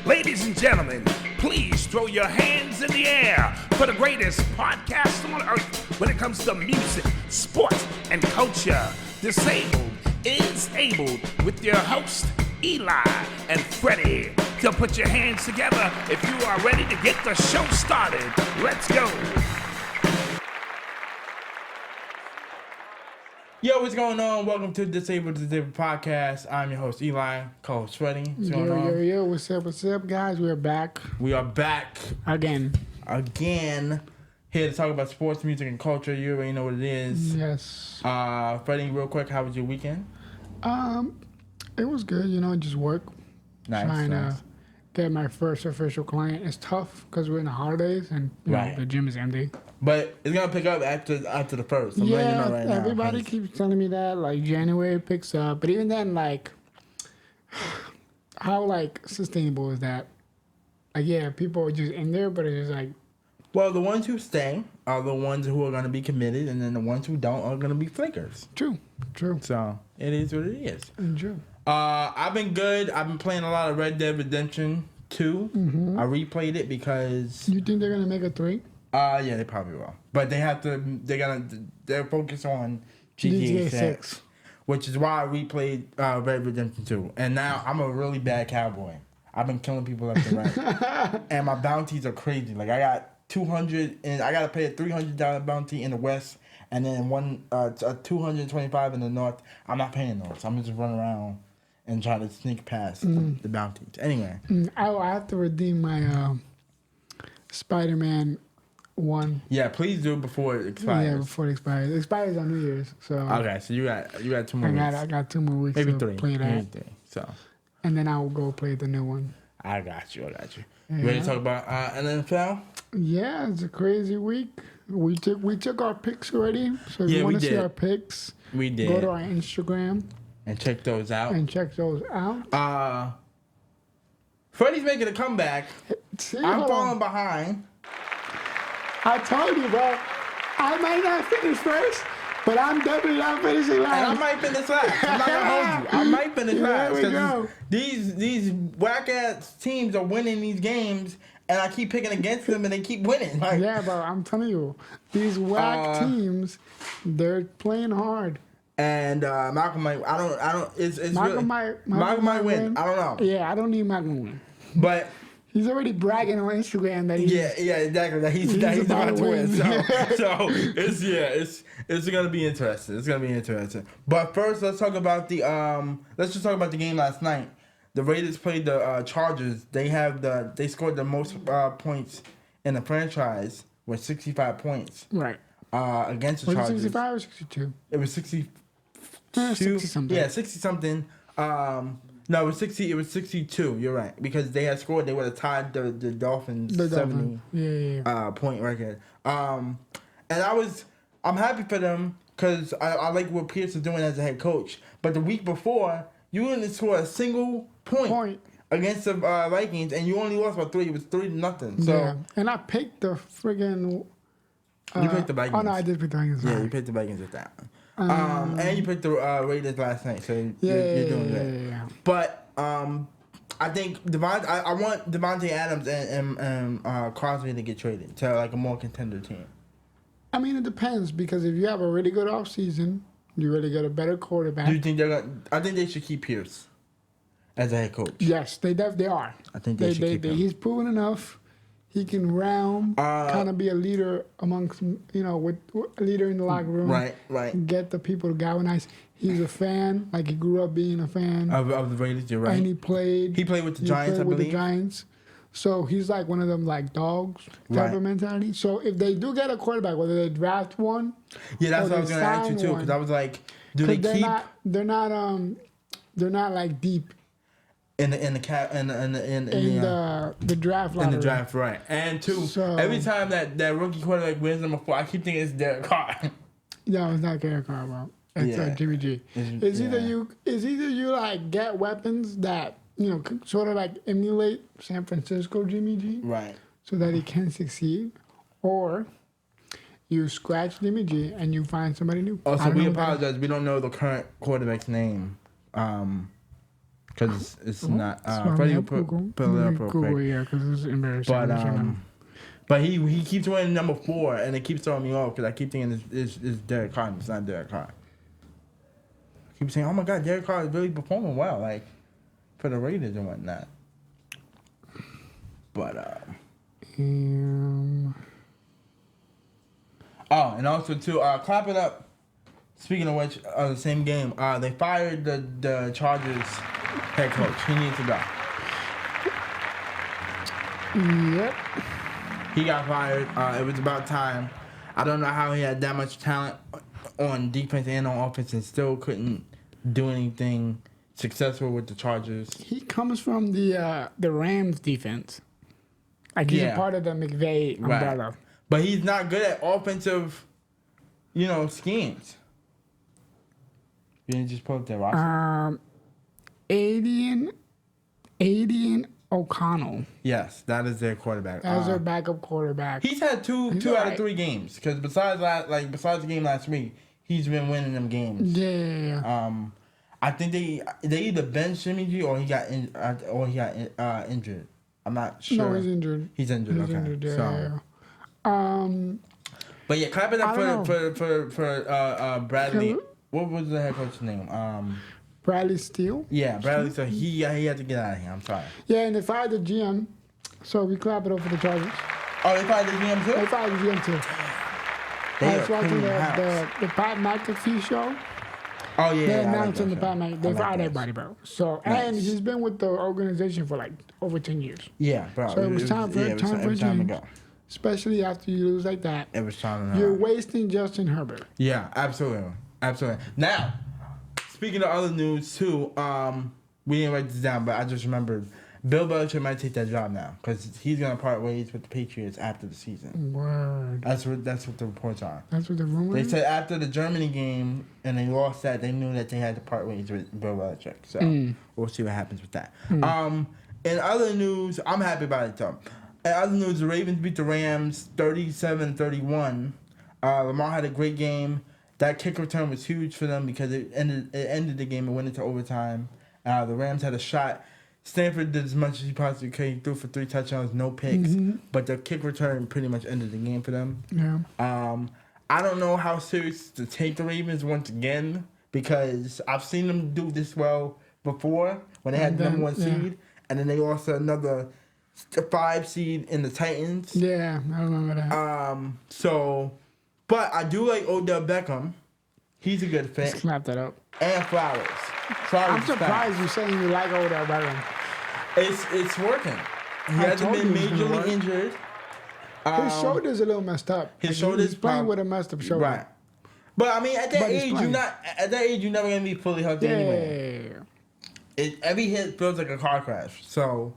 Ladies and gentlemen, please throw your hands in the air for the greatest podcast on earth when it comes to music, sports, and culture. Disabled is Able with your host, Eli and Fredy. So put your hands together if you are ready to get the show started. Let's go. Yo, what's going on? Welcome to Disabled Podcast. I'm your host, Eli, co-host Fredy. What's going on? Yo, what's up, guys? We're back. We are back. Again. Here to talk about sports, music, and culture. You already know what it is. Yes. Fredy, real quick, how was your weekend? It was good, just work. Nice. Trying to get my first official client. It's tough because we're in the holidays and the gym is empty. But it's going to pick up after the first. I'm letting you know right now. Everybody keeps telling me that, January picks up. But even then, how, sustainable is that? People are just in there, but it's just Well, the ones who stay are the ones who are going to be committed, and then the ones who don't are going to be flickers. True. So, it is what it is. True. I've been good. I've been playing a lot of Red Dead Redemption 2. Mm-hmm. I replayed it because... You think they're going to make a 3? Yeah, they probably will. But they're focused on GTA 6. Which is why I replayed Red Dead Redemption 2. And now I'm a really bad cowboy. I've been killing people left and right. And my bounties are crazy. I got 200, and I got to pay a $300 bounty in the west, and then a 225 in the north. I'm not paying those. I'm just running around and trying to sneak past the bounties. Anyway. I have to redeem my Spider-Man 1. Yeah, please do it before it expires. Yeah, before it expires. It expires on New Year's. So okay, so you got 2 more weeks. I got 2 more weeks Maybe to 3. play that. Maybe 3. So. And then I will go play the new one. I got you. Yeah. You ready to talk about NFL? Yeah, it's a crazy week. We took our picks already. So if you want to see our picks, we did. Go to our Instagram and check those out. Freddie's making a comeback. I'm falling behind. I told you, bro. I might not finish first, but I'm definitely not finishing last. And I might finish last. I'm not gonna hold you. I might finish last. There we go. These whack ass teams are winning these games, and I keep picking against them, and they keep winning. Yeah, bro. I'm telling you, these whack teams, they're playing hard. And Malcolm might. I don't. It's Malcolm might win. I don't know. Yeah, I don't need Malcolm to win. But. He's already bragging on Instagram that he's exactly. That he's about to win. So it's gonna be interesting. But first, let's talk about let's just talk about the game last night. The Raiders played the Chargers. They scored the most points in the franchise with 65 points. Right. Against the Chargers. Was it 65 or 62? It was 62. 60 something. Yeah, 60 something. No, it was 60. It was 62. You're right, because they had scored. They would have tied the Dolphins 70 point record. And I'm happy for them because I like what Pierce is doing as a head coach. But the week before, you didn't score a single point against the Vikings, and you only lost by 3. It was 3-0. So yeah, and I picked the friggin'. You picked the Vikings. Oh no, I did pick the Vikings. Yeah, you picked the Vikings at that one. And you picked the Raiders last night, so you're doing good. Yeah. But I think I want Devontae Adams and Crosby to get traded to a more contender team. I mean, it depends because if you have a really good offseason, you really get a better quarterback. Do you think I think they should keep Pierce as a head coach. Yes, they are. I think they should keep him. He's proven enough. He can round, kind of be a leader amongst, with a leader in the locker room. Right. Get the people to galvanize. He's a fan. He grew up being a fan. Of the Raiders, you're right. And he played with the Giants, I believe. With the Giants. So he's one of them dogs type of mentality. So if they do get a quarterback, whether they draft one. Yeah, that's what I was going to ask you too, because I was do they keep? They're not deep. In the draft lottery. In the draft, right. And two, every time that rookie quarterback wins number 4, I keep thinking it's Derek Carr. No, it's not Derek Carr, bro. It's Jimmy G. It's either you get weapons that sort of emulate San Francisco Jimmy G, right? So that he can succeed, or you scratch Jimmy G and you find somebody new. Also, we apologize. We don't know the current quarterback's name. because it's not. Fredy will put it up real quick. Yeah, because it's embarrassing. But he keeps winning number 4, and it keeps throwing me off because I keep thinking it's Derek Carr, and it's not Derek Carr. I keep saying, oh my God, Derek Carr is really performing well, like for the Raiders and whatnot. But oh, and also too, clap it up. Speaking of which, the same game, they fired the Chargers head coach. He needs to go. Yep. He got fired. It was about time. I don't know how he had that much talent on defense and on offense and still couldn't do anything successful with the Chargers. He comes from the Rams defense. Like he's a part of the McVay umbrella. Right. But he's not good at offensive, schemes. You didn't just pull up their roster? Aidan O'Connell. Yes, that is their quarterback. As their backup quarterback. He's had two out of 3 games because besides the game last week, he's been winning them games. Yeah. I think they either benched Jimmy G or he got injured. I'm not sure. No, he's injured. He's injured. Okay. Injured, yeah, so. Yeah. But yeah, clap it up for Bradley. What was the head coach's name? Bradley Steele? Yeah, Bradley. So he had to get out of here. I'm sorry. Yeah, and they fired the GM. So we clap it up for the Chargers. Oh, they fired the GM too? They fired the GM too. I was watching the Pat McAfee show. Oh yeah. They announced on the Pat McAfee. They fired everybody, bro. So and he's been with the organization for like over 10 years. Yeah, bro. So it was time for a change. Especially after you lose like that. It was time. You're wasting Justin Herbert. Yeah, absolutely. Now, speaking of other news too, we didn't write this down, but I just remembered Bill Belichick might take that job now because he's gonna part ways with the Patriots after the season. Word. That's what the reports are. That's what the rumor. They said after the Germany game and they lost that, they knew that they had to part ways with Bill Belichick. So we'll see what happens with that. In other news, I'm happy about it though. In other news, the Ravens beat the Rams 37-31. Lamar had a great game. That kick return was huge for them because it ended the game and went into overtime. The Rams had a shot. Stanford did as much as he possibly could. He threw for 3 touchdowns, no picks. But the kick return pretty much ended the game for them. Yeah. I don't know how serious to take the Ravens once again because I've seen them do this well before when they had the number 1 seed. And then they lost to another 5 seed in the Titans. Yeah, I remember that. But I do like Odell Beckham. He's a good fit. Let's clap that up. And Flowers. I'm surprised you're saying you like Odell Beckham. It's working. He hasn't been majorly injured. His shoulder's a little messed up. His shoulder's playing with a messed up shoulder. Right. But I mean, at that age, you're never gonna be fully healthy anyway. Every hit feels like a car crash. So,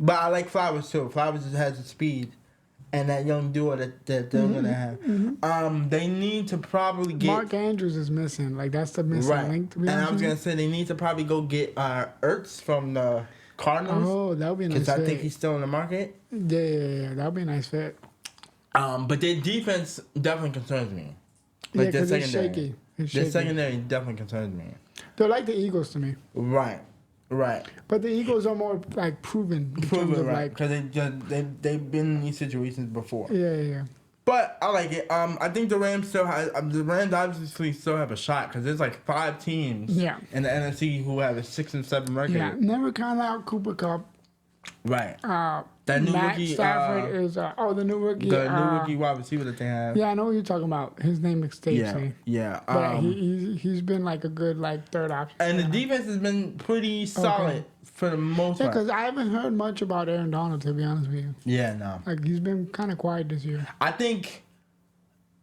but I like Flowers too. Flowers just has the speed, and that young duo that they're gonna have. They need to probably get Mark Andrews is missing. Like that's the missing link. To be honest, I was gonna say they need to probably go get Ertz from the Cardinals. Oh, that would be a nice fit. Because I think he's still in the market. Yeah, that would be a nice fit. But their defense definitely concerns me. Like their secondary. It's shaky. Their secondary definitely concerns me. They're like the Eagles to me. Right. But the Eagles are more like proven. Right. Because they've been in these situations before. Yeah. But I like it. I think the Rams obviously still have a shot because there's like 5 teams in the NFC who have a 6-7 record. Yeah, never count out Cooper Kupp. Right. That new Matt rookie. Stafford is the new rookie. The new rookie wide receiver that they have. Yeah, I know what you're talking about. His name escapes me. Yeah. But he's been like a good third option. And the defense has been pretty solid for the most part. Yeah, because I haven't heard much about Aaron Donald, to be honest with you. Yeah, no. Like he's been kind of quiet this year. I think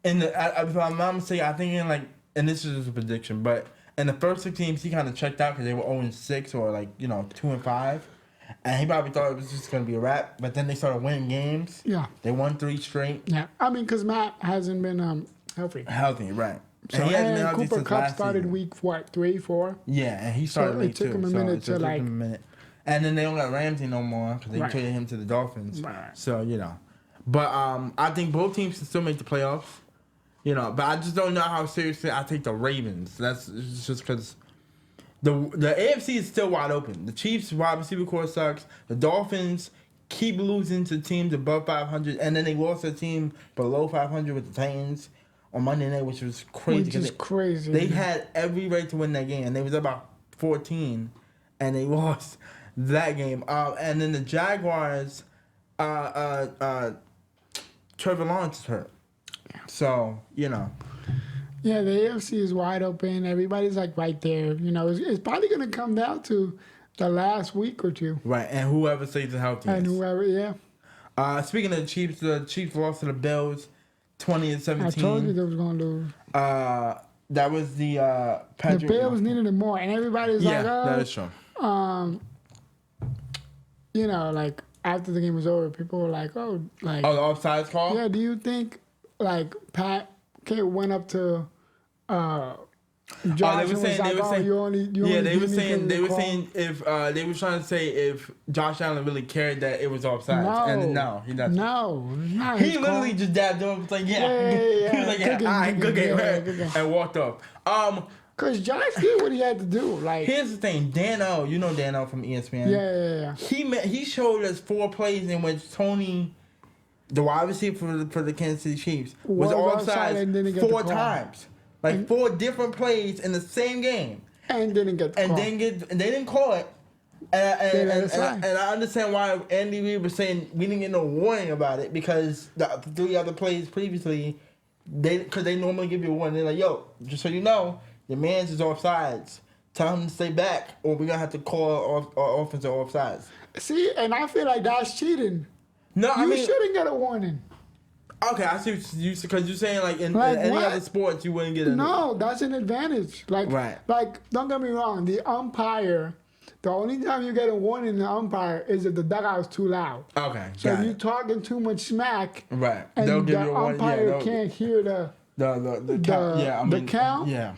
if I'm not mistaken, I think and this is just a prediction, but in the first 6 teams he kind of checked out because they were 0-6 or 2-5. And he probably thought it was just going to be a wrap. But then they started winning games. Yeah. They won 3 straight. Yeah. I mean, because Matt hasn't been healthy. Healthy, right. So, and Cooper Kupp started week, 3, 4? Yeah, and he started late, too. It took him a minute to, And then they don't got Ramsey no more because they traded him to the Dolphins. Right. So, But I think both teams can still make the playoffs. But I just don't know how seriously I take the Ravens. That's just because The AFC is still wide open. The Chiefs wide receiver core sucks. The Dolphins keep losing to teams above 500, and then they lost a team below 500 with the Titans on Monday night, which was crazy. Which is crazy. They had every right to win that game, and they was about 14, and they lost that game. And then the Jaguars, Trevor Lawrence is hurt, so you know. Yeah, the AFC is wide open. Everybody's like right there. You know, it's probably going to come down to the last week or two. Right, and whoever stays healthy. And whoever, yeah. Speaking of the Chiefs lost to the Bills, 20-17. I told you they was going to lose. That was the Patrick. The Bills needed it more, and everybody's like, oh, that is true. You know, like after the game was over, people were like, oh, like, the offsides call. Yeah, do you think like Pat went up to Josh they were saying if they were trying to say if Josh Allen really cared that it was offside, and no, he doesn't. No, he literally just dabbed him. Was like, yeah. He was like, yeah, all right, good game, and walked off. Cause Josh did what he had to do. Like, here's the thing, Dan O, you know Dan O from ESPN. Yeah. He showed us 4 plays in which Tony, the wide receiver for the Kansas City Chiefs, was offside 4 times. Like 4 different plays in the same game. And didn't get the call. And they didn't call it. And I understand why Andy Reid was saying we didn't get no warning about it, because the 3 other plays previously, because they normally give you a warning. They're like, yo, just so you know, your man's is offsides. Tell him to stay back, or we're going to have to call our offensive offsides. See, and I feel like that's cheating. No, I mean, you shouldn't get a warning. Okay, I see what you, because you're saying like in any other sports you wouldn't get a. No, that's an advantage. Like, right. Like, don't get me wrong. The umpire, the only time you get a warning in the umpire is if the dugout is too loud. Okay. So if you're talking too much smack, right? And they'll give the you a warning. umpire can't hear the count. Yeah, the count. Yeah.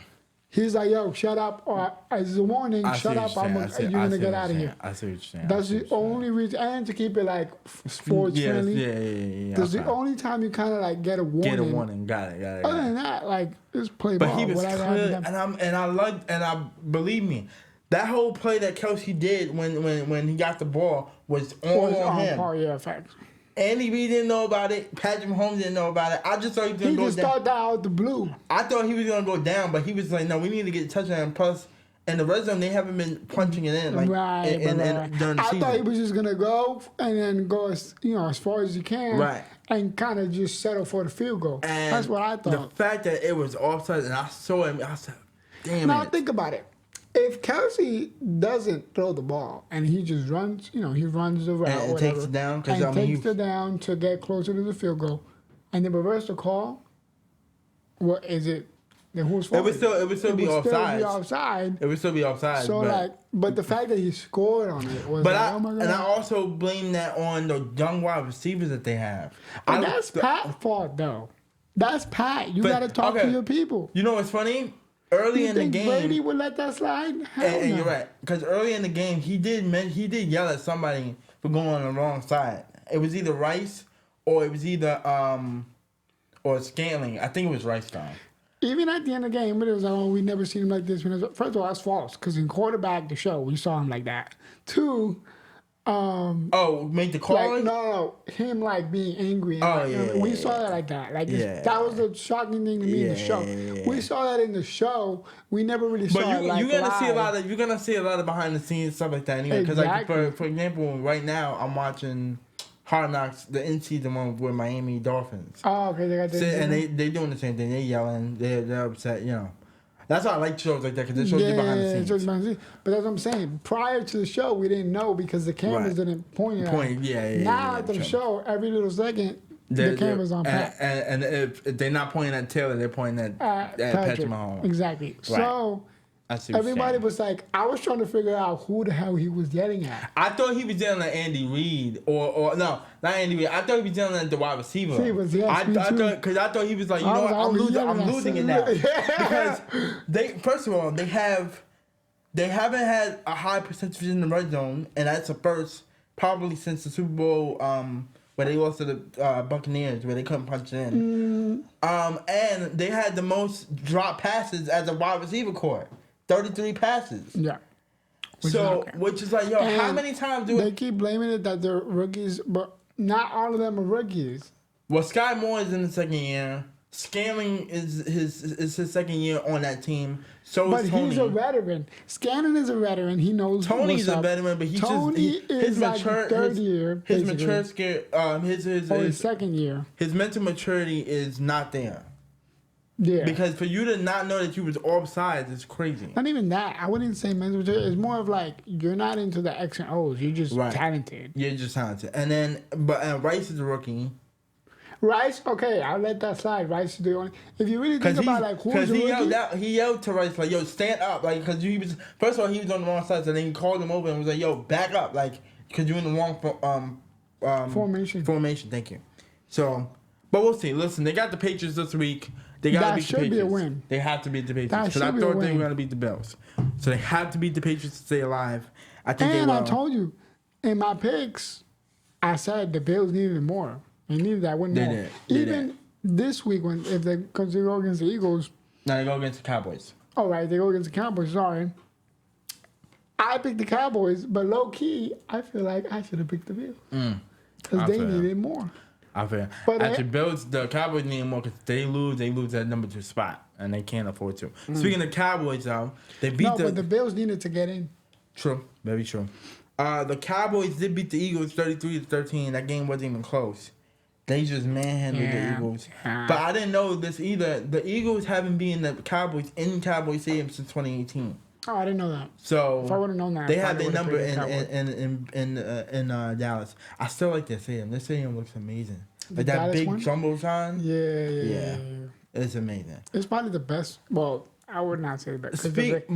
He's like, yo, shut up, or as a warning, shut up, you're going to get out of here. I see what you're saying. That's the only reason, and to keep it like sports friendly. Yeah. That's the only time you kind of like get a warning. Get a warning, got it. Other than that, like, just play ball. But he was clear, and believe me, that whole play that Kelsey did when he got the ball was on him. Yeah, facts. Andy Reid didn't know about it. Patrick Mahomes didn't know about it. I just thought he was going to go down. He just thought that out the blue. I thought he was going to go down, but he was like, no, we need to get a touchdown. Plus, in the red zone, they haven't been punching it in. Like, during the season. I thought he was just going to go and then go as far as he can. Right. And kind of just settle for the field goal. And that's what I thought. The fact that it was offside and I saw him, I said, damn it. Now, think about it. If Kelsey doesn't throw the ball and he just runs, he runs the route and takes it down, takes it down to get closer to the field goal, and then reverse the call, what is it? Then who's fault? It would still be offside. It would still be offside. So but the fact that he scored on it was. But oh my God. And I also blame that on the young wide receivers that they have. And that's Pat's fault though. That's Pat. You got to talk to your people. You know what's funny? Early in the game, Brady would let that slide. And you're right, because early in the game he did yell at somebody for going on the wrong side. It was either Rice or it was either or Scantling. I think it was Rice time. Even at the end of the game, it was like, we never seen him like this. First of all, that's false, because in quarterback the show we saw him like that. 2. Make the call? Like, no, him like being angry. And we saw that like that. Like that was the shocking thing to me in the show. Yeah. We saw that in the show. We never really saw it like you're gonna see a lot of behind the scenes stuff like that anyway. Because like for example, right now I'm watching Hard Knocks, the in-season one with Miami Dolphins. Oh, okay, they got that. And they doing the same thing. They yelling. They're upset. That's why I like shows like that, because it shows you behind the scenes. But that's what I'm saying. Prior to the show, we didn't know because the cameras didn't point at us. Now after the show, every little second, the camera's on Pat. And if they're not pointing at Taylor, they're pointing at Patrick Mahomes. Exactly. Right. So everybody was like, I was trying to figure out who the hell he was yelling at. I thought he was yelling at Andy Reid, or no, not Andy Reid. I thought he was yelling at the wide receiver. I thought he was like, I'm losing it now. Because first of all, they haven't had a high percentage in the red zone, and that's the first probably since the Super Bowl where they lost to the Buccaneers, where they couldn't punch it in. And they had the most drop passes as a wide receiver core. 33 passes. Yeah. Which is like, yo, And how many times they keep blaming it that they're rookies, but not all of them are rookies. Well, Sky Moore is in the second year. Scanling is his second year on that team. So is Tony. But he's a veteran. Scanlon is a veteran. He knows. Tony's a veteran, but is like third year. His mature his second year. His mental maturity is not there. Yeah. Because for you to not know that you was offsides is crazy. Not even that. I wouldn't say mental maturity. It's more of like you're not into the X and O's. You're just talented. You're just talented. And then, Rice is a rookie. Rice, okay, I'll let that slide. Rice is the only. If you really think about like who's the rookie, he yelled to Rice like, "Yo, stand up!" Like, because he was first of all he was on the wrong side, so then he called him over and was like, "Yo, back up!" Like, because you're in the wrong formation. Formation. Thank you. So, but we'll see. Listen, they got the Patriots this week. They got to beat the Patriots. That should be a win. They have to beat the Patriots because I thought they were going to beat the Bills. So they have to beat the Patriots to stay alive. I think they will. And I told you in my picks, I said the Bills needed more. They needed that win more. Even this week, if they go against the Eagles. No, they go against the Cowboys. Oh, right. They go against the Cowboys. Sorry. I picked the Cowboys, but low key, I feel like I should have picked the Bills. Because they needed more. I feel. But the Cowboys need more because they lose that number 2 spot, and they can't afford to. Speaking of Cowboys, though, they beat but the Bills needed to get in. True. Very true. The Cowboys did beat the Eagles 33-13. That game wasn't even close. They just manhandled the Eagles. But I didn't know this either. The Eagles haven't been the Cowboys in Cowboy Stadium since 2018. Oh, I didn't know that. So if I would have known that, they have their number in Dallas. I still like their stadium. Their stadium looks amazing. Like that Dallas big jumbotron. Yeah. It's amazing. It's probably the best. Well, I would not say the best.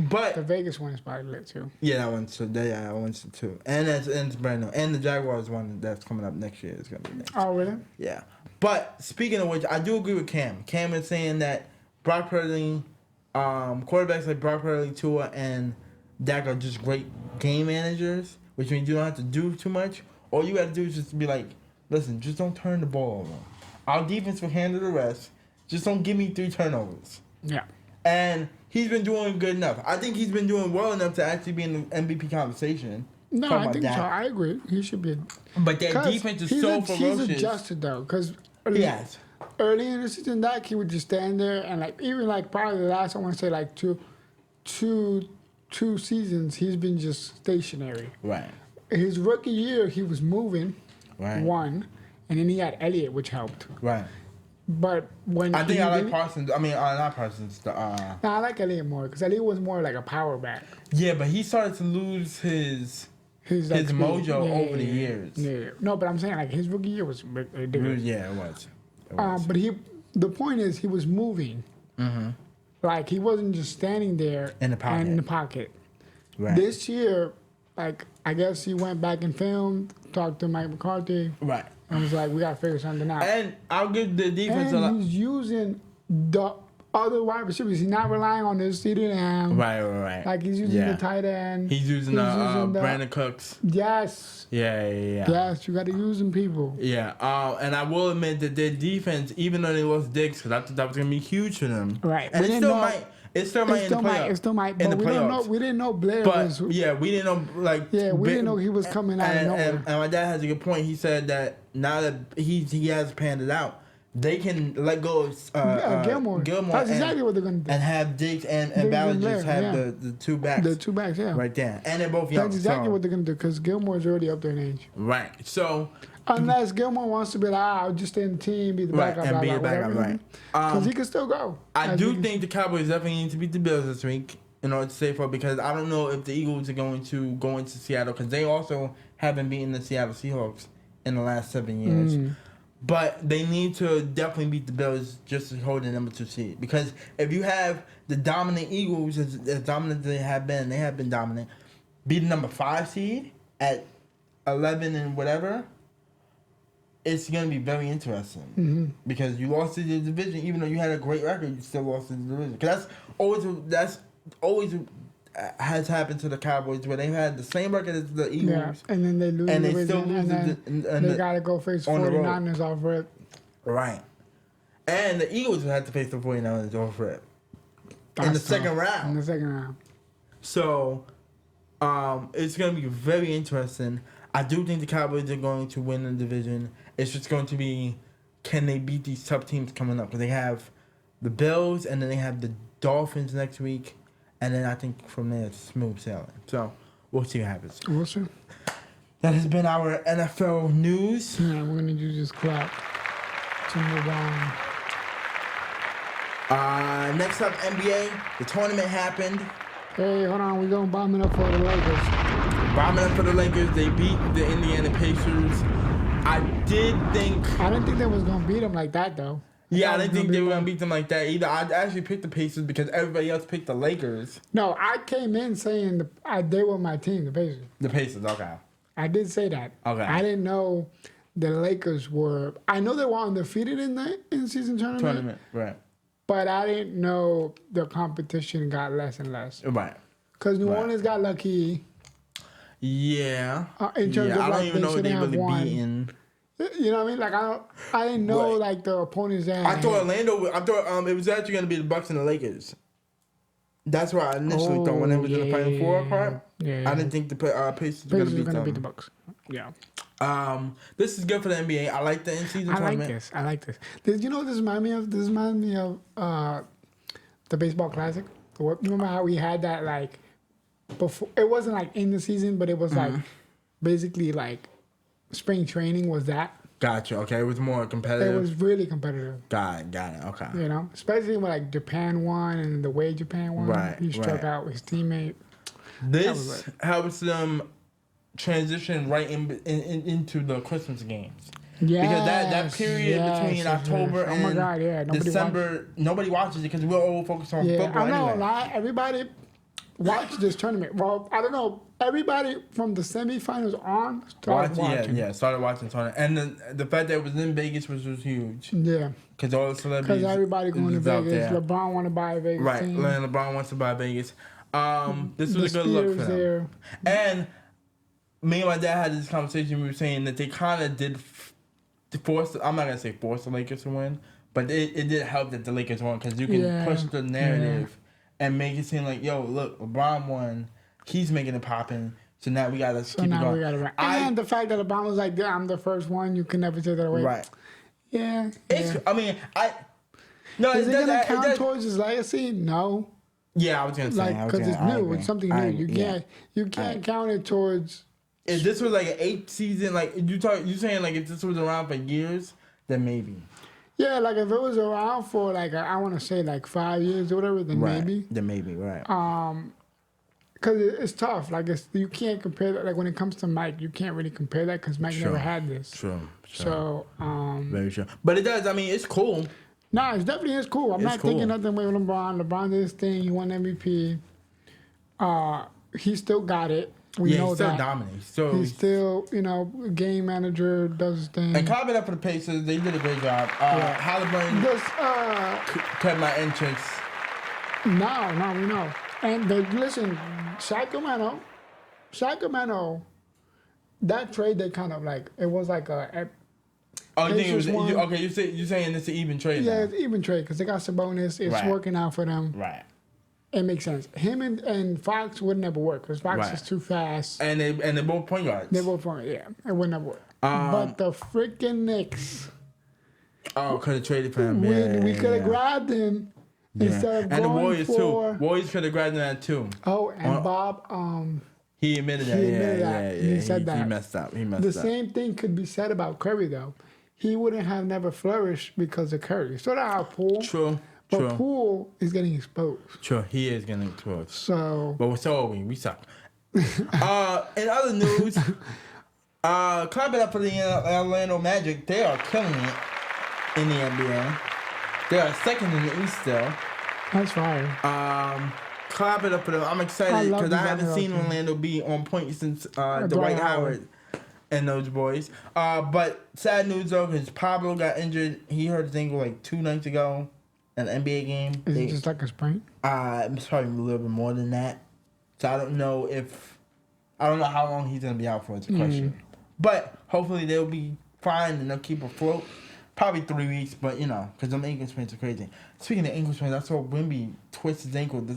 But the Vegas one is probably lit too. Yeah, that one's that one's too. And it's brand new. And the Jaguars one that's coming up next year is gonna be next. Oh really? Yeah. But speaking of which, I do agree with Cam. Cam is saying that Brock Purdy, quarterbacks like Brock Purdy, Tua, and Dak are just great game managers, which means you don't have to do too much. All you got to do is just be like, listen, just don't turn the ball over. Our defense will handle the rest. Just don't give me 3 turnovers. Yeah. And he's been doing good enough. I think he's been doing well enough to actually be in the MVP conversation. No, I think so. I agree. He should be. But that defense is so ferocious. He's adjusted though, because yes. Early in the season, Dak he would just stand there and like even like probably the last I want to say like two seasons he's been just stationary. Right. His rookie year he was moving. Right. One, and then he had Elliott, which helped. Right. But when I think I like Parsons. I mean, not Parsons. No, I like Elliott more because Elliott was more like a power back. Yeah, but he started to lose his mojo over the years. Yeah. No, but I'm saying like his rookie year was ridiculous. Yeah, it was. But the point is he was moving. Mm-hmm. Like he wasn't just standing there in the pocket. Right. This year, like I guess he went back and filmed, talked to Mike McCarthy. Right. And was like, we gotta figure something out. And I'll give the defense a lot. And he's using the other wide receivers. He's not relying on this CeeDee Lamb. Right. Like he's using the tight end. He's using the Brandon Cooks. Yes. Yeah. Yes, you got to use them people. Yeah. And I will admit that their defense, even though they lost Diggs, because I thought that was gonna be huge for them. Right. And it still might. It still might in the playoffs. It still might. But we didn't know Blair was. Yeah, we didn't know we didn't know he was coming out of nowhere. And my dad has a good point. He said that now that he has panned it out, they can let go of Gilmore. That's exactly what they're gonna do. And have Diggs and Ballard just have the 2 backs. The 2 backs, yeah. Right there. And they're both young. That's exactly what they're gonna do because Gilmore's already up there in age. Right. So. Unless Gilmore wants to be like, I'll just stay in the team, be the backup, and be the backup, right? Because he can still go. I do think the Cowboys definitely need to beat the Bills this week in order to stay for because I don't know if the Eagles are going to go into Seattle because they also haven't beaten the Seattle Seahawks in the last 7 years. But they need to definitely beat the Bills just to hold the number 2 seed because if you have the dominant Eagles as dominant as they have been dominant, be the number 5 seed at 11 and whatever. It's going to be very interesting because you lost to the division, even though you had a great record, you still lost to the division. Because that's always has happened to the Cowboys where they've had the same record as the Eagles, and then they lose, and the they still division, lose, and they got to go face 49ers off rip. Right, and the Eagles will have to face the 49ers off rip in the second round. So, it's going to be very interesting. I do think the Cowboys are going to win the division. It's just going to be, can they beat these tough teams coming up? Because they have the Bills, and then they have the Dolphins next week, and then I think from there it's smooth sailing. So, we'll see what happens. We'll see. That has been our NFL news. Yeah, we're going to do just clap to move on. Next up, NBA. The tournament happened. Hey, hold on. We're going to bomb it up for the Lakers. Bombing up for the Lakers. They beat the Indiana Pacers. I didn't think they was going to beat them like that, though. I didn't think they were going to beat them like that either. I actually picked the Pacers because everybody else picked the Lakers. No, I came in saying they were my team, the Pacers. The Pacers, okay. I did say that. Okay. I didn't know the Lakers were... I know they were undefeated in the in-season tournament. Right. But I didn't know the competition got less and less. Right. Because New Orleans got lucky. Yeah. In terms of I don't like, even know if they really beaten. You know what I mean? Like I didn't know like the opponents that I thought it was actually gonna be the Bucks and the Lakers. That's what I initially thought when it was in the Final Four part. Yeah. I didn't think the Pacers were gonna beat the Bucks. Yeah. This is good for the NBA. I like the in-season tournament. I like this. This reminds me of the baseball classic. Remember how we had that like before? It wasn't like in the season, but it was like basically like spring training was that. Gotcha. Okay, it was more competitive. It was really competitive. Got it. Okay. You know, especially when like Japan won and the way Japan won, he struck out his teammate. This helps them transition right into the Christmas games. Yeah, because that period between October and December, nobody watches it because we're all focused on football. I'm not anyway. gonna lie, everybody watched this tournament. Well, I don't know. Everybody from the semifinals on started watching. Started watching tournament, and the fact that it was in Vegas was huge. Yeah, because all the celebrities. Because everybody going to Vegas. LeBron want to buy a Vegas. Right, team. LeBron wants to buy Vegas. This was a good look for them. There. And me and my dad had this conversation. We were saying that they kind of did force. I'm not gonna say force the Lakers to win, but it did help that the Lakers won because you can push the narrative and make it seem like, yo, look, LeBron won. He's making it popping. So now we gotta keep it going. And the fact that LeBron was like, I'm the first one. You can never take that away. Right. Yeah. I mean, no. Is it gonna count towards his legacy? No. Yeah, I was gonna say because it's new. It's something new. You can't count it towards. If this was like an 8th season, like you saying like if this was around for years, then maybe. Yeah, like if it was around for like I want to say like 5 years or whatever, then maybe. Then maybe, right. Because it's tough. Like you can't compare that. Like when it comes to Mike, you can't really compare that because Mike never had this. True. So very true. But it does. I mean, it's cool. Nah, it definitely is cool. I'm not thinking nothing away with LeBron. LeBron did his thing. He won MVP. He still got it. We know he's still that. Dominates. He's still, game manager, does his thing. And clap it up for the Pacers. They did a great job. Halliburton kept my interest. No, we know. And listen, Sacramento, that trade, they kind of like, it was like a... Oh, you think it was... You're saying it's an even trade now? Yeah, it's an even trade because they got Sabonis. It's working out for them. Right. It makes sense. Him and Fox would never work because Fox is too fast. And they're both point guards. They're both point guards, yeah. It would never work. But the freaking Knicks... Oh, could have traded for him. We could have grabbed him instead of going the Warriors for... too. Warriors could have grabbed him at too. Oh, and Bob... He admitted that. He said that. He messed up. The same thing could be said about Curry, though. He wouldn't have never flourished because of Curry. Sort of how Poole. True. But Poole is getting exposed. True, he is getting exposed. So are we. We suck. In other news, clap it up for the Orlando Magic. They are killing it in the NBA. They are second in the East still. That's fire. Clap it up for them. I'm excited because I haven't seen Orlando be on point since Dwight Howard and those boys. But sad news though, because Pablo got injured. He hurt his ankle like 2 nights ago. An NBA game. Is it just like a sprain? It's probably a little bit more than that. So I don't know how long he's gonna be out for. It's a question. But hopefully they'll be fine and they'll keep afloat. Probably 3 weeks, but because them ankle sprains are crazy. Speaking of ankle sprains, I saw Wimby twist his ankle. And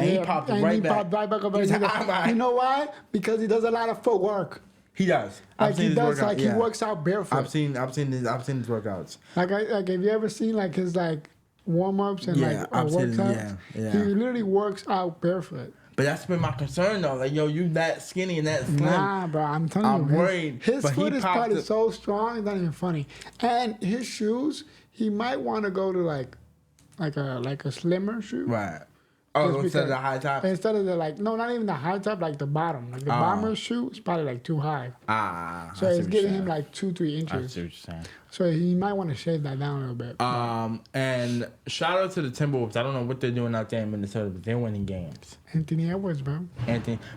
he popped it right back. Up. You know why? Because he does a lot of footwork. He does. Like he does, like he works out barefoot. I've seen his workouts. Like have you ever seen like his like warm ups and workouts? Yeah. He literally works out barefoot. But that's been my concern though. Like, yo, you that skinny and that slim. Nah, bro, I'm telling you. I'm worried. His foot is probably so strong, it's not even funny. And his shoes, he might want to go to like a slimmer shoe. Right. Oh, instead of the high top? Instead of the not even the high top, like the bottom. Like the bomber shoe is probably like too high. So it's giving him like 2-3 inches. I see what you're saying. So he might want to shave that down a little bit. And shout out to the Timberwolves. I don't know what they're doing out there in Minnesota, but they're winning games. Anthony Edwards, bro.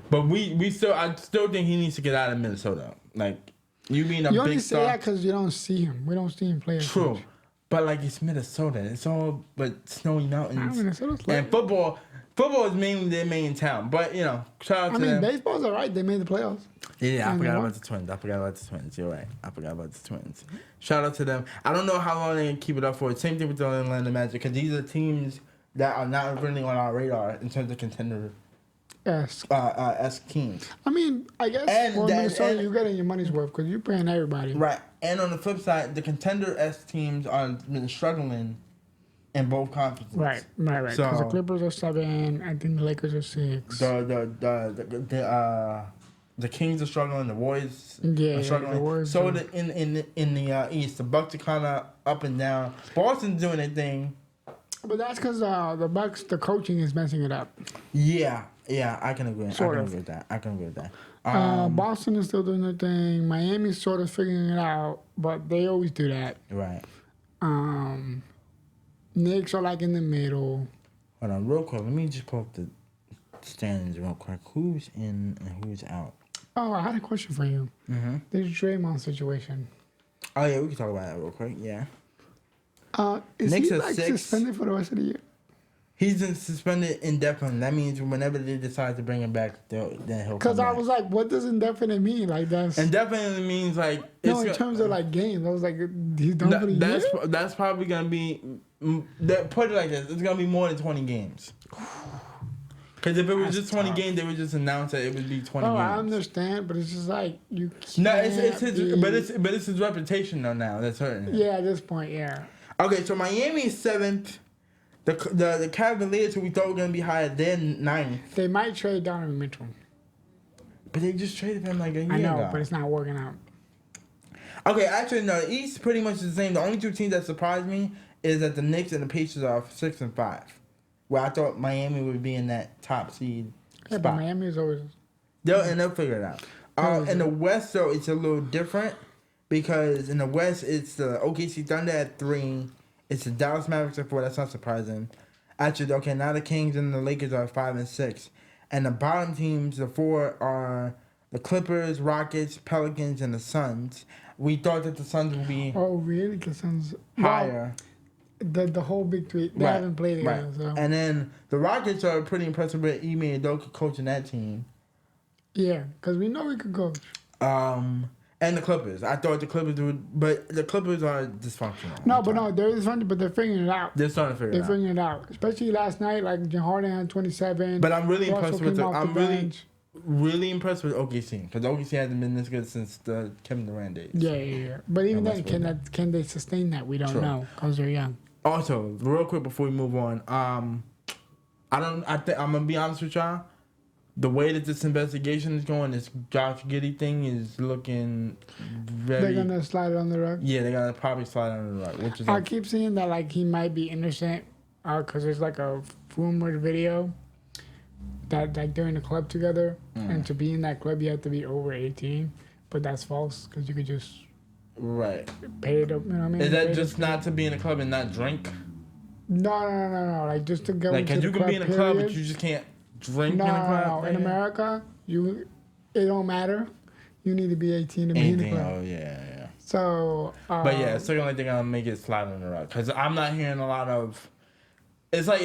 But I still think he needs to get out of Minnesota. Like, you mean a big star. You only say that because you don't see him. We don't see him play. True. Much. But like, it's Minnesota. It's all but snowy mountains. And football is mainly their main town. But, shout out to them. Baseball's all right. They made the playoffs. Yeah, I forgot about the Twins. You're right. I forgot about the Twins. Shout out to them. I don't know how long they can keep it up for. Same thing with the Orlando Magic, because these are teams that are not really on our radar in terms of contender teams. I mean, I guess for Minnesota, you're getting your money's worth because you're paying everybody. Right. And on the flip side, the contender teams are been struggling in both conferences. Right. Because the Clippers are 7. I think the Lakers are 6. The Kings are struggling. The Warriors are struggling. The Warriors in the East, the Bucks are kind of up and down. Boston's doing their thing. But that's because the Bucks, the coaching is messing it up. Yeah, I can agree. I can agree with that. Boston is still doing their thing. Miami's sort of figuring it out, but they always do that. Right. Knicks are like in the middle. Hold on, real quick. Let me just pull up the standings real quick. Who's in and who's out? Oh, I had a question for you. Mm-hmm. This Draymond situation. Oh, yeah, we can talk about that real quick. Yeah. Is Knicks he suspended for the rest of the year? He's suspended indefinitely. That means whenever they decide to bring him back, then he'll come back. Because I was like, what does indefinite mean? Like that's indefinitely means like in terms of like games. I was like, he's done for the year. That's probably gonna be. Put it like this: it's gonna be more than 20 games. Because if it was just 20 games, they would just announce that it would be 20 games. I understand, but it's just like you can't. No, it's his reputation though. Now that's hurting him. Yeah, at this point, yeah. Okay, so Miami is 7th. The Cavaliers, who we thought were going to be higher, they're 9th. They might trade Donovan Mitchell. But they just traded him like a year ago. I know, but it's not working out. Okay, actually, no. The East pretty much the same. The only 2 teams that surprised me is that the Knicks and the Pacers are 6 and 5. Where I thought Miami would be in that top seed spot. But Miami is always... They'll figure it out. In the West, though, it's a little different. Because in the West, it's the OKC Thunder at 3. It's the Dallas Mavericks at 4. That's not surprising. Actually, okay, now the Kings and the Lakers are 5 and 6. And the bottom teams, the 4, are the Clippers, Rockets, Pelicans, and the Suns. We thought that the Suns would be... Oh, really? The Suns... higher. Well, the whole big 3, they haven't played together. So. And then the Rockets are pretty impressive with Ime Udoka coaching that team. Yeah, because we know we could coach. And the Clippers. I thought the Clippers would, but the Clippers are dysfunctional. No, they're dysfunctional, but they're figuring it out. They're starting to figure it out. They're figuring it out. Especially last night, like Harden had 27. But I'm really impressed with really impressed with OKC because OKC hasn't been this good since the Kevin Durant days. Yeah. But even then, can they sustain that? We don't know because they're young. Also, real quick before we move on, I'm gonna be honest with y'all. The way that this investigation is going, this Josh Giddie thing is looking very... They're going to slide it on the rug? Yeah, they're going to probably slide it on the rug. Which is I keep seeing that like he might be innocent because there's like a rumored video that like they're in a club together. And to be in that club, you have to be over 18. But that's false because you could just pay it up. You know what I mean? Is that just not to be in a club and not drink? No. Like just to go into the club, because you can be in a club, but you just can't drink in a club? No. In America, it don't matter. You need to be 18 to be in the club. Oh, yeah. So... but yeah, it's looking like they're going to make it slide on the rug. Because I'm not hearing a lot of... It's like,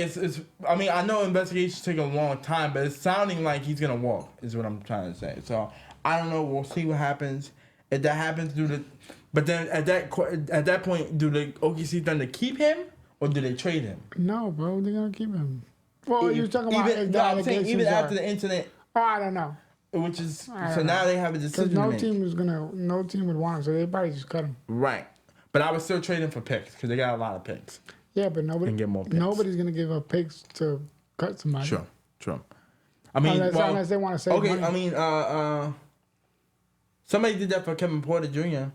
I mean, I know investigations take a long time, but it's sounding like he's going to walk, is what I'm trying to say. So, I don't know. We'll see what happens. if that happens, but then at that point, do the OKC Thunder keep him or do they trade him? No, bro, they're gonna keep him. Well, you're talking about even after the incident. Oh, I don't know. Which is so now they have a decision. No to make. No team would want him, so they probably just cut him. Right, but I would still trade him for picks because they got a lot of picks. Yeah, but nobody's gonna give up picks to cut somebody. True. I mean, unless they want to save money. I mean, somebody did that for Kevin Porter Jr.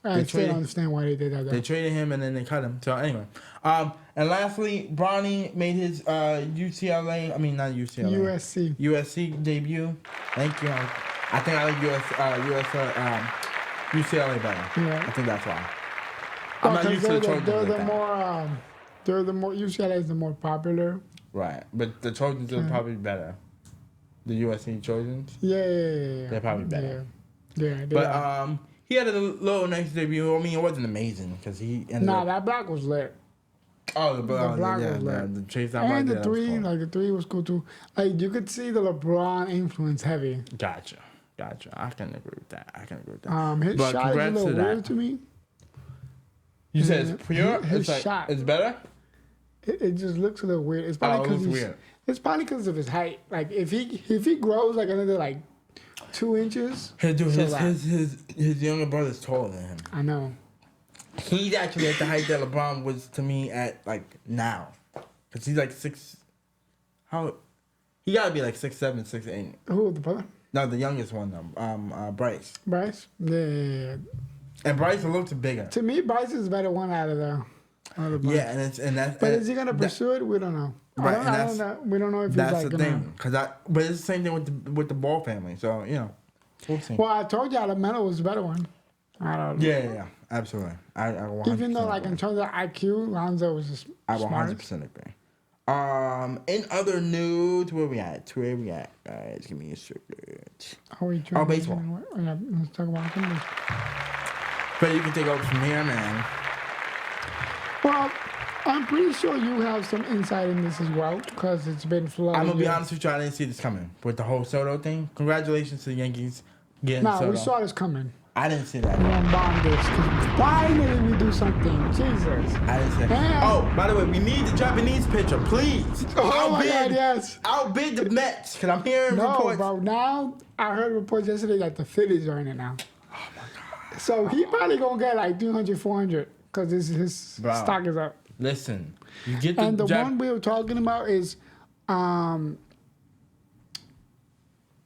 I still don't understand why they did that. Though. They traded him and then they cut him. So anyway, and lastly, Bronny made his UCLA. I mean, not UCLA. USC debut. Thank you. I think I like UCLA better. Yeah. I think that's why. I'm not used to the Trojans. They're the more UCLA is the more popular. Right, but the Trojans are probably better. The USC Trojans. Yeah. They're probably better. Yeah. But he had a little nice debut. I mean, it wasn't amazing because he ended up... that block was lit. Oh, the block was lit. The chase down and the three, cool. Like the three was cool too. Like you could see the LeBron influence heavy. Gotcha. I can agree with that. His shot is a little weird to me. You said it's pure? His shot. It's better? It just looks a little weird. It's probably because of his height. Like if he grows like another like 2 inches. His younger brother's taller than him. I know. He's actually at the height that LeBron was to me at like now, cause he's like 6. How? He gotta be like 6'7", 6'8". Who, the brother? No, the youngest one. Bryce. Bryce. Yeah. And Bryce looks bigger. To me, Bryce is the better one out of the. Yeah, and that's. But is he gonna pursue it? We don't know. Right, I don't know. We don't know if that's he's like the thing. But it's the same thing with the Ball family. So we'll see. Well, I told y'all the Melo was the better one. I don't know. Yeah, absolutely. I even though like in terms of IQ, Lonzo was just I 100% agree. In other news, where we at? Guys, give me a second. Baseball. Yeah, let's talk about it. But you can take over from here, man. Well, I'm pretty sure you have some insight in this as well, because it's been flooded. I'm going to be honest with you, I didn't see this coming. With the whole Soto thing, congratulations to the Yankees getting Soto. We saw this coming. I didn't see that. We unbombed this, because finally we do something. Jesus. I didn't see that. Oh, by the way, we need the Japanese pitcher, please. Oh, my God, yes. Outbid the Mets, because I'm hearing reports. No, bro, now I heard reports yesterday that the Phillies are in it now. Oh, my God. So he probably going to get like 300, 400, because his stock is up. Listen, you get the... And the one we were talking about is, I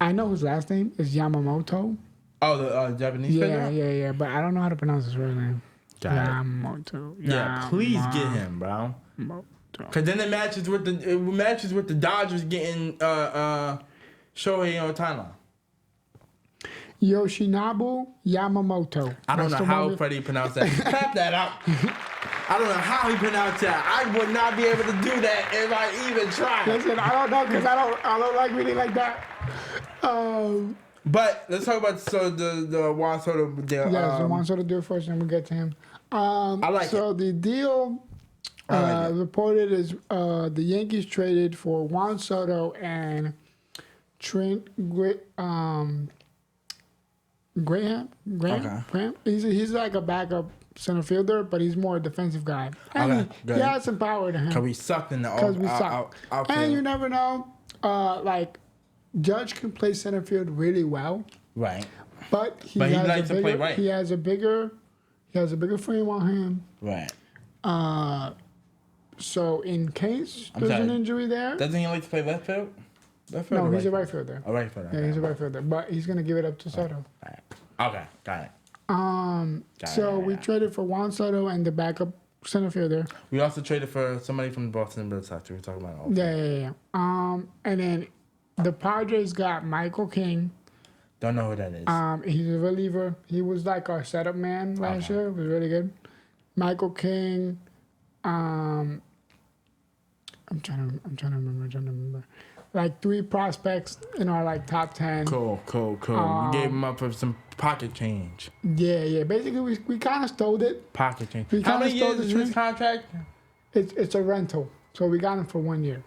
know his last name is Yamamoto. Oh, the Japanese pitcher? Yeah, but I don't know how to pronounce his real name. Yamamoto. Yeah, please get him, bro. Because then it matches with the Dodgers getting Shohei Ohtani. Yoshinobu Yamamoto. I don't know how Fredy pronounced that. Clap that out. I don't know how he pronounced that. I would not be able to do that if I even tried. Listen, I don't know because I don't like reading like that. But let's talk about the Juan Soto deal. Yeah, the Juan Soto deal first, and we'll get to him. I like so it. The deal reported is the Yankees traded for Juan Soto and Trent Graham. Okay. He's like a backup center fielder, but he's more a defensive guy. And he has some power to him. Because we sucked in the outfield. And you never know. Like, Judge can play center field really well. Right. But he likes to play right. He has a bigger frame on him. Right. So in case there's an injury there. Doesn't he like to play left field? No, he's a right fielder. A right fielder. Yeah, he's a right fielder. But he's gonna give it up to Soto. Right. Okay, got it. We traded for Juan Soto and the backup center fielder. We also traded for somebody from the Boston Red Sox. We were talking about it. Yeah. And then the Padres got Michael King. Don't know who that is. He's a reliever. He was like our setup man last year. It was really good. Michael King. I'm trying to remember. Like 3 prospects in our like top 10. Cool. We gave him up for some pocket change. Yeah. Basically, we kind of stole it. Pocket change. How many years is his contract? It's a rental, so we got him for 1 year.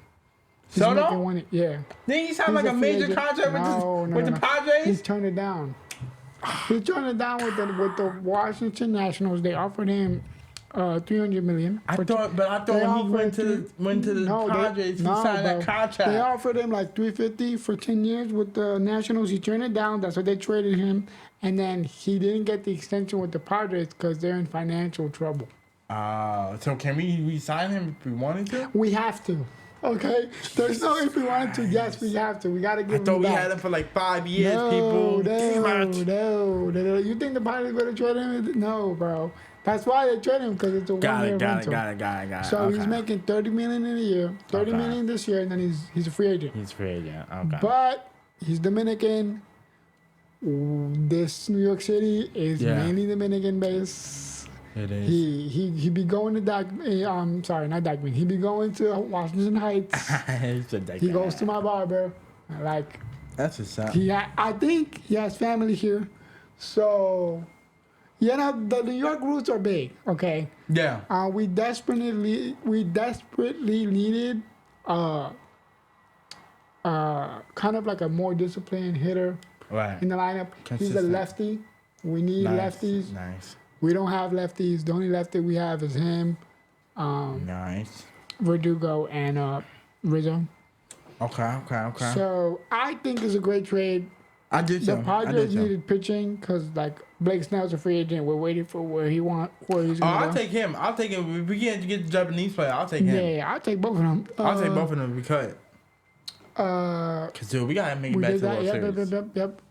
Soto? Yeah. Then he signed like a major contract with the Padres? He turned it down. He turned it down with the Washington Nationals. They offered him $300 million. I thought when he went to the Padres, he signed that contract. They offered him like $350 for 10 years with the Nationals. He turned it down. That's why they traded him. And then he didn't get the extension with the Padres because they're in financial trouble. So can we re-sign him if we wanted to? We have to. Okay? There's no if we wanted to. Yes, we have to. We got to give him back. I thought we had him for like 5 years, people. No. You think the Padres going to trade him? No, bro. That's why they traded him, because it's a one-year rental. Got it. So he's making $30 million in a year, $30 million this year, and then he's a free agent. He's free agent. Okay. But he's Dominican. This New York City is mainly Dominican based. It is. He be going to not Dykeman. He be going to Washington Heights. He goes to my barber. Like, that's what's up. I think he has family here, so. The New York roots are big, okay? Yeah. We desperately needed kind of like a more disciplined hitter in the lineup. Consistent. He's a lefty. We need lefties. Nice. We don't have lefties. The only lefty we have is him. Nice. Verdugo and Rizzo. Okay. So I think it's a great trade. I did so. The Padres needed pitching because like Blake Snell's a free agent. We're waiting for where he's going to go. I'll take him. If we can't get the Japanese player, I'll take him. Yeah, I'll take both of them. I'll take both of them because dude, we gotta make it back to the World Series. Yep.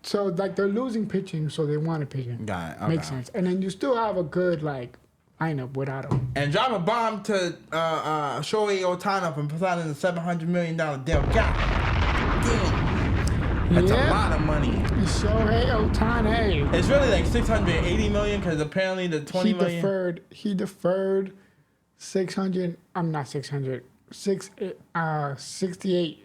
So like they're losing pitching, so they want a pitching. Got it. Okay. Makes sense. And then you still have a good like lineup without him. And drop a bomb to Shohei Ohtani from signing a $700 million deal. God. That's a lot of money. Shohei Ohtani. It's really like $680 million because apparently the $20 million. He deferred 68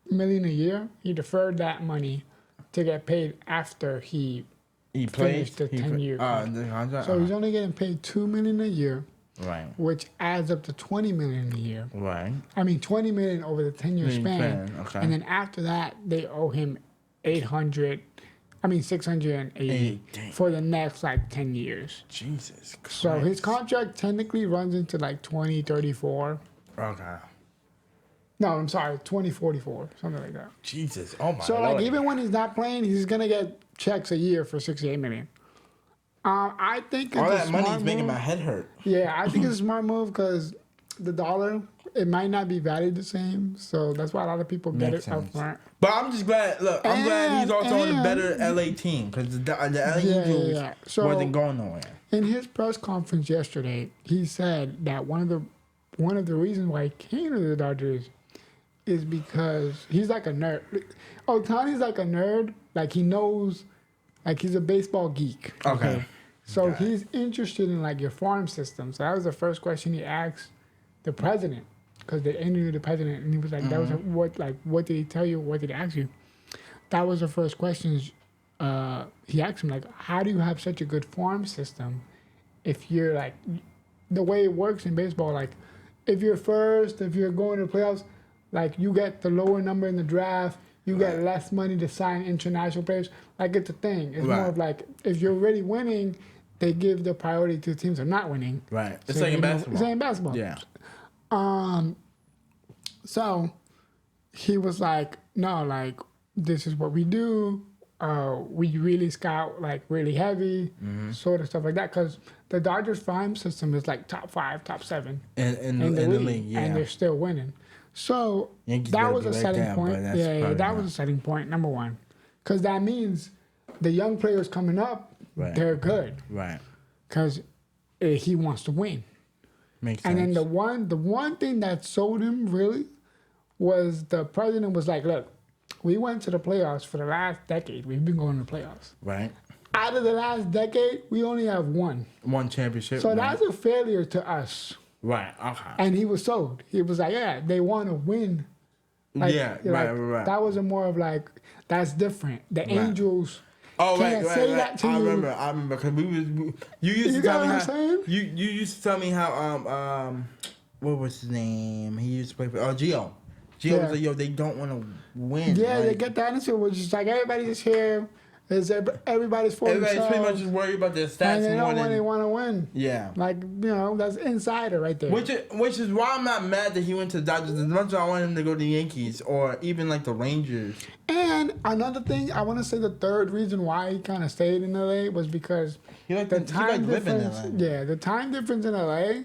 million a year. He deferred that money to get paid after he finished the 10-year contract. So he's only getting paid $2 million a year. Right. Which adds up to $20 million a year. Right. I mean, $20 million over the 10-year span. Okay. And then after that, they owe him $680 for the next like 10 years. Jesus Christ. So his contract technically runs into like 2034. Okay. No, I'm sorry, 2044, something like that. Jesus, oh my. So like even when he's not playing, he's gonna get checks a year for $68 million. I think all that money is move. making my head hurt. Yeah, I think it's a smart move because the dollar, it might not be valued the same, so that's why a lot of people get it up front. But I'm just glad. Look, I'm glad he's also on the better LA team because the LA Angels wasn't going nowhere. In his press conference yesterday, he said that one of the reasons why he came to the Dodgers is because he's like a nerd. Ohtani's like a nerd. Like he knows, like he's a baseball geek. Okay. So he's interested in like your farm system. So that was the first question he asked the president, because they interviewed the president, and he was like, "That was what did he tell you? What did he ask you?" That was the first questions he asked him. Like, how do you have such a good farm system if you're like the way it works in baseball? Like, if you're first, if you're going to the playoffs, like you get the lower number in the draft. You get less money to sign international players. Like, it's a thing. It's more of like, if you're already winning, they give the priority to teams that are not winning. Right. It's like in basketball. It's like in basketball. Yeah. So he was like, no, like, this is what we do. We really scout, like, really heavy, sort of stuff like that. Because the Dodgers farm system is like top 5, top 7 in the league. Yeah. And they're still winning. So Yankees that was a setting down, point. That was a setting point, number one. Because that means the young players coming up, they're good. Right. Because he wants to win. Makes sense. And then the one thing that sold him really was the president was like, look, we went to the playoffs for the last decade. We've been going to the playoffs. Right. Out of the last decade, we only have one. One championship. So that's a failure to us. Right. Okay. And he was sold. He was like, yeah, they want to win. Like, right. That was a more of like, that's different. The Angels can't say that to you. I remember because you used to tell me how. You used to tell me how what was his name? He used to play for Gio. Gio was like, yo, they don't want to win. Yeah, like, they get the answer, which is like everybody's here. It's everybody's for Everybody's themselves. pretty much just worried about their stats And they more don't than... really want to win. Yeah. Like, that's insider right there. Which is why I'm not mad that he went to the Dodgers as much as I want him to go to the Yankees or even like the Rangers. And another thing, I want to say the third reason why he kind of stayed in LA was because He liked living in LA. Yeah, the time difference in LA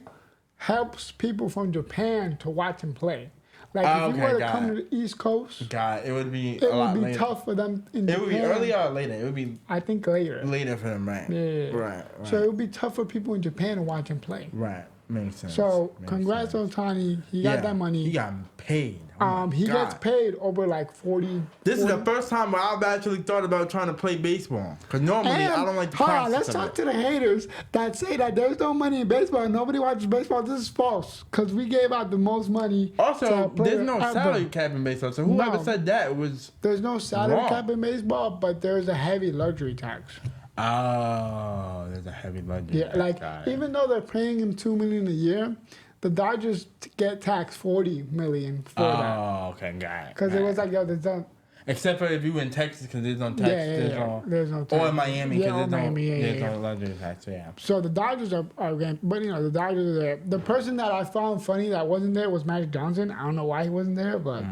helps people from Japan to watch him play. Like if you were to come to the East Coast, it would be later. Tough for them in Japan. It would be earlier or later? It would be... I think later. Later for them, right? Yeah. Right. So it would be tough for people in Japan to watch him play. Right. Makes sense. So congrats on Ohtani. He got that money. He got paid. He gets paid over like 40. This is the first time where I've actually thought about trying to play baseball. Because normally I don't like the process. Let's talk to the haters that say that there's no money in baseball and nobody watches baseball. This is false. Because we gave out the most money. Also, there's no salary cap in baseball. So whoever said that was... There's no salary cap in baseball, but there's a heavy luxury tax. Oh, there's a heavy luxury tax. Yeah, like even though they're paying him $2 million a year, the Dodgers get taxed $40 million for that. Oh, okay, got it. Because it was like, there's no... Except for if you in Texas, because there's no tax. There's no tax. Or in Miami, because there's no luxury tax. Yeah. So the Dodgers are getting... But, the Dodgers are there. The person that I found funny that wasn't there was Magic Johnson. I don't know why he wasn't there, but...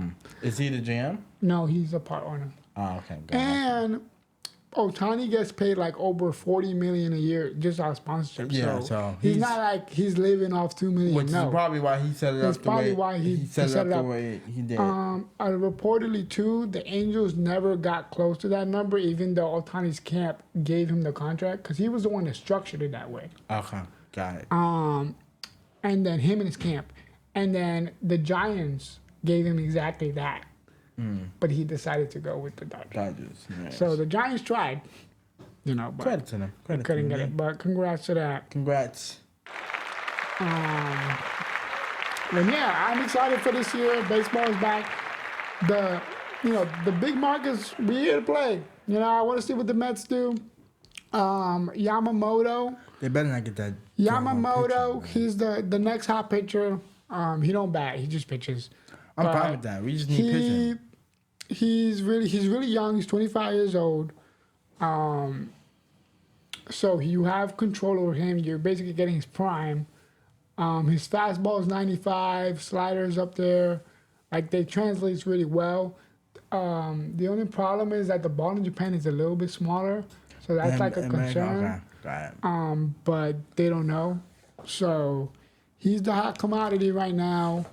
Is he the GM? No, he's a part owner. Oh, okay. And Ohtani gets paid like over $40 million a year just on sponsorship. Yeah, so he's not like he's living off $2 million. Which is probably why he set it up. That's probably why he set it up the way he did. Reportedly too, the Angels never got close to that number, even though Ohtani's camp gave him the contract because he was the one that structured it that way. Okay, got it. And then him and his camp, and then the Giants gave him exactly that. But he decided to go with the Dodgers. Nice. So the Giants tried, but credit to them. Couldn't get it. But congrats to that. Congrats. And yeah, I'm excited for this year. Baseball is back. The big markets, we're here to play. I want to see what the Mets do. Yamamoto. They better not get that. Yamamoto, he's the next hot pitcher. He don't bat. He just pitches. I'm fine with that. We just need pitching. He's really young. He's 25 years old. So you have control over him. You're basically getting his prime. His fastball is 95. Sliders up there. Like, they translates really well. The only problem is that the ball in Japan is a little bit smaller. So that's like a concern. Okay. Got it. But they don't know. So he's the hot commodity right now.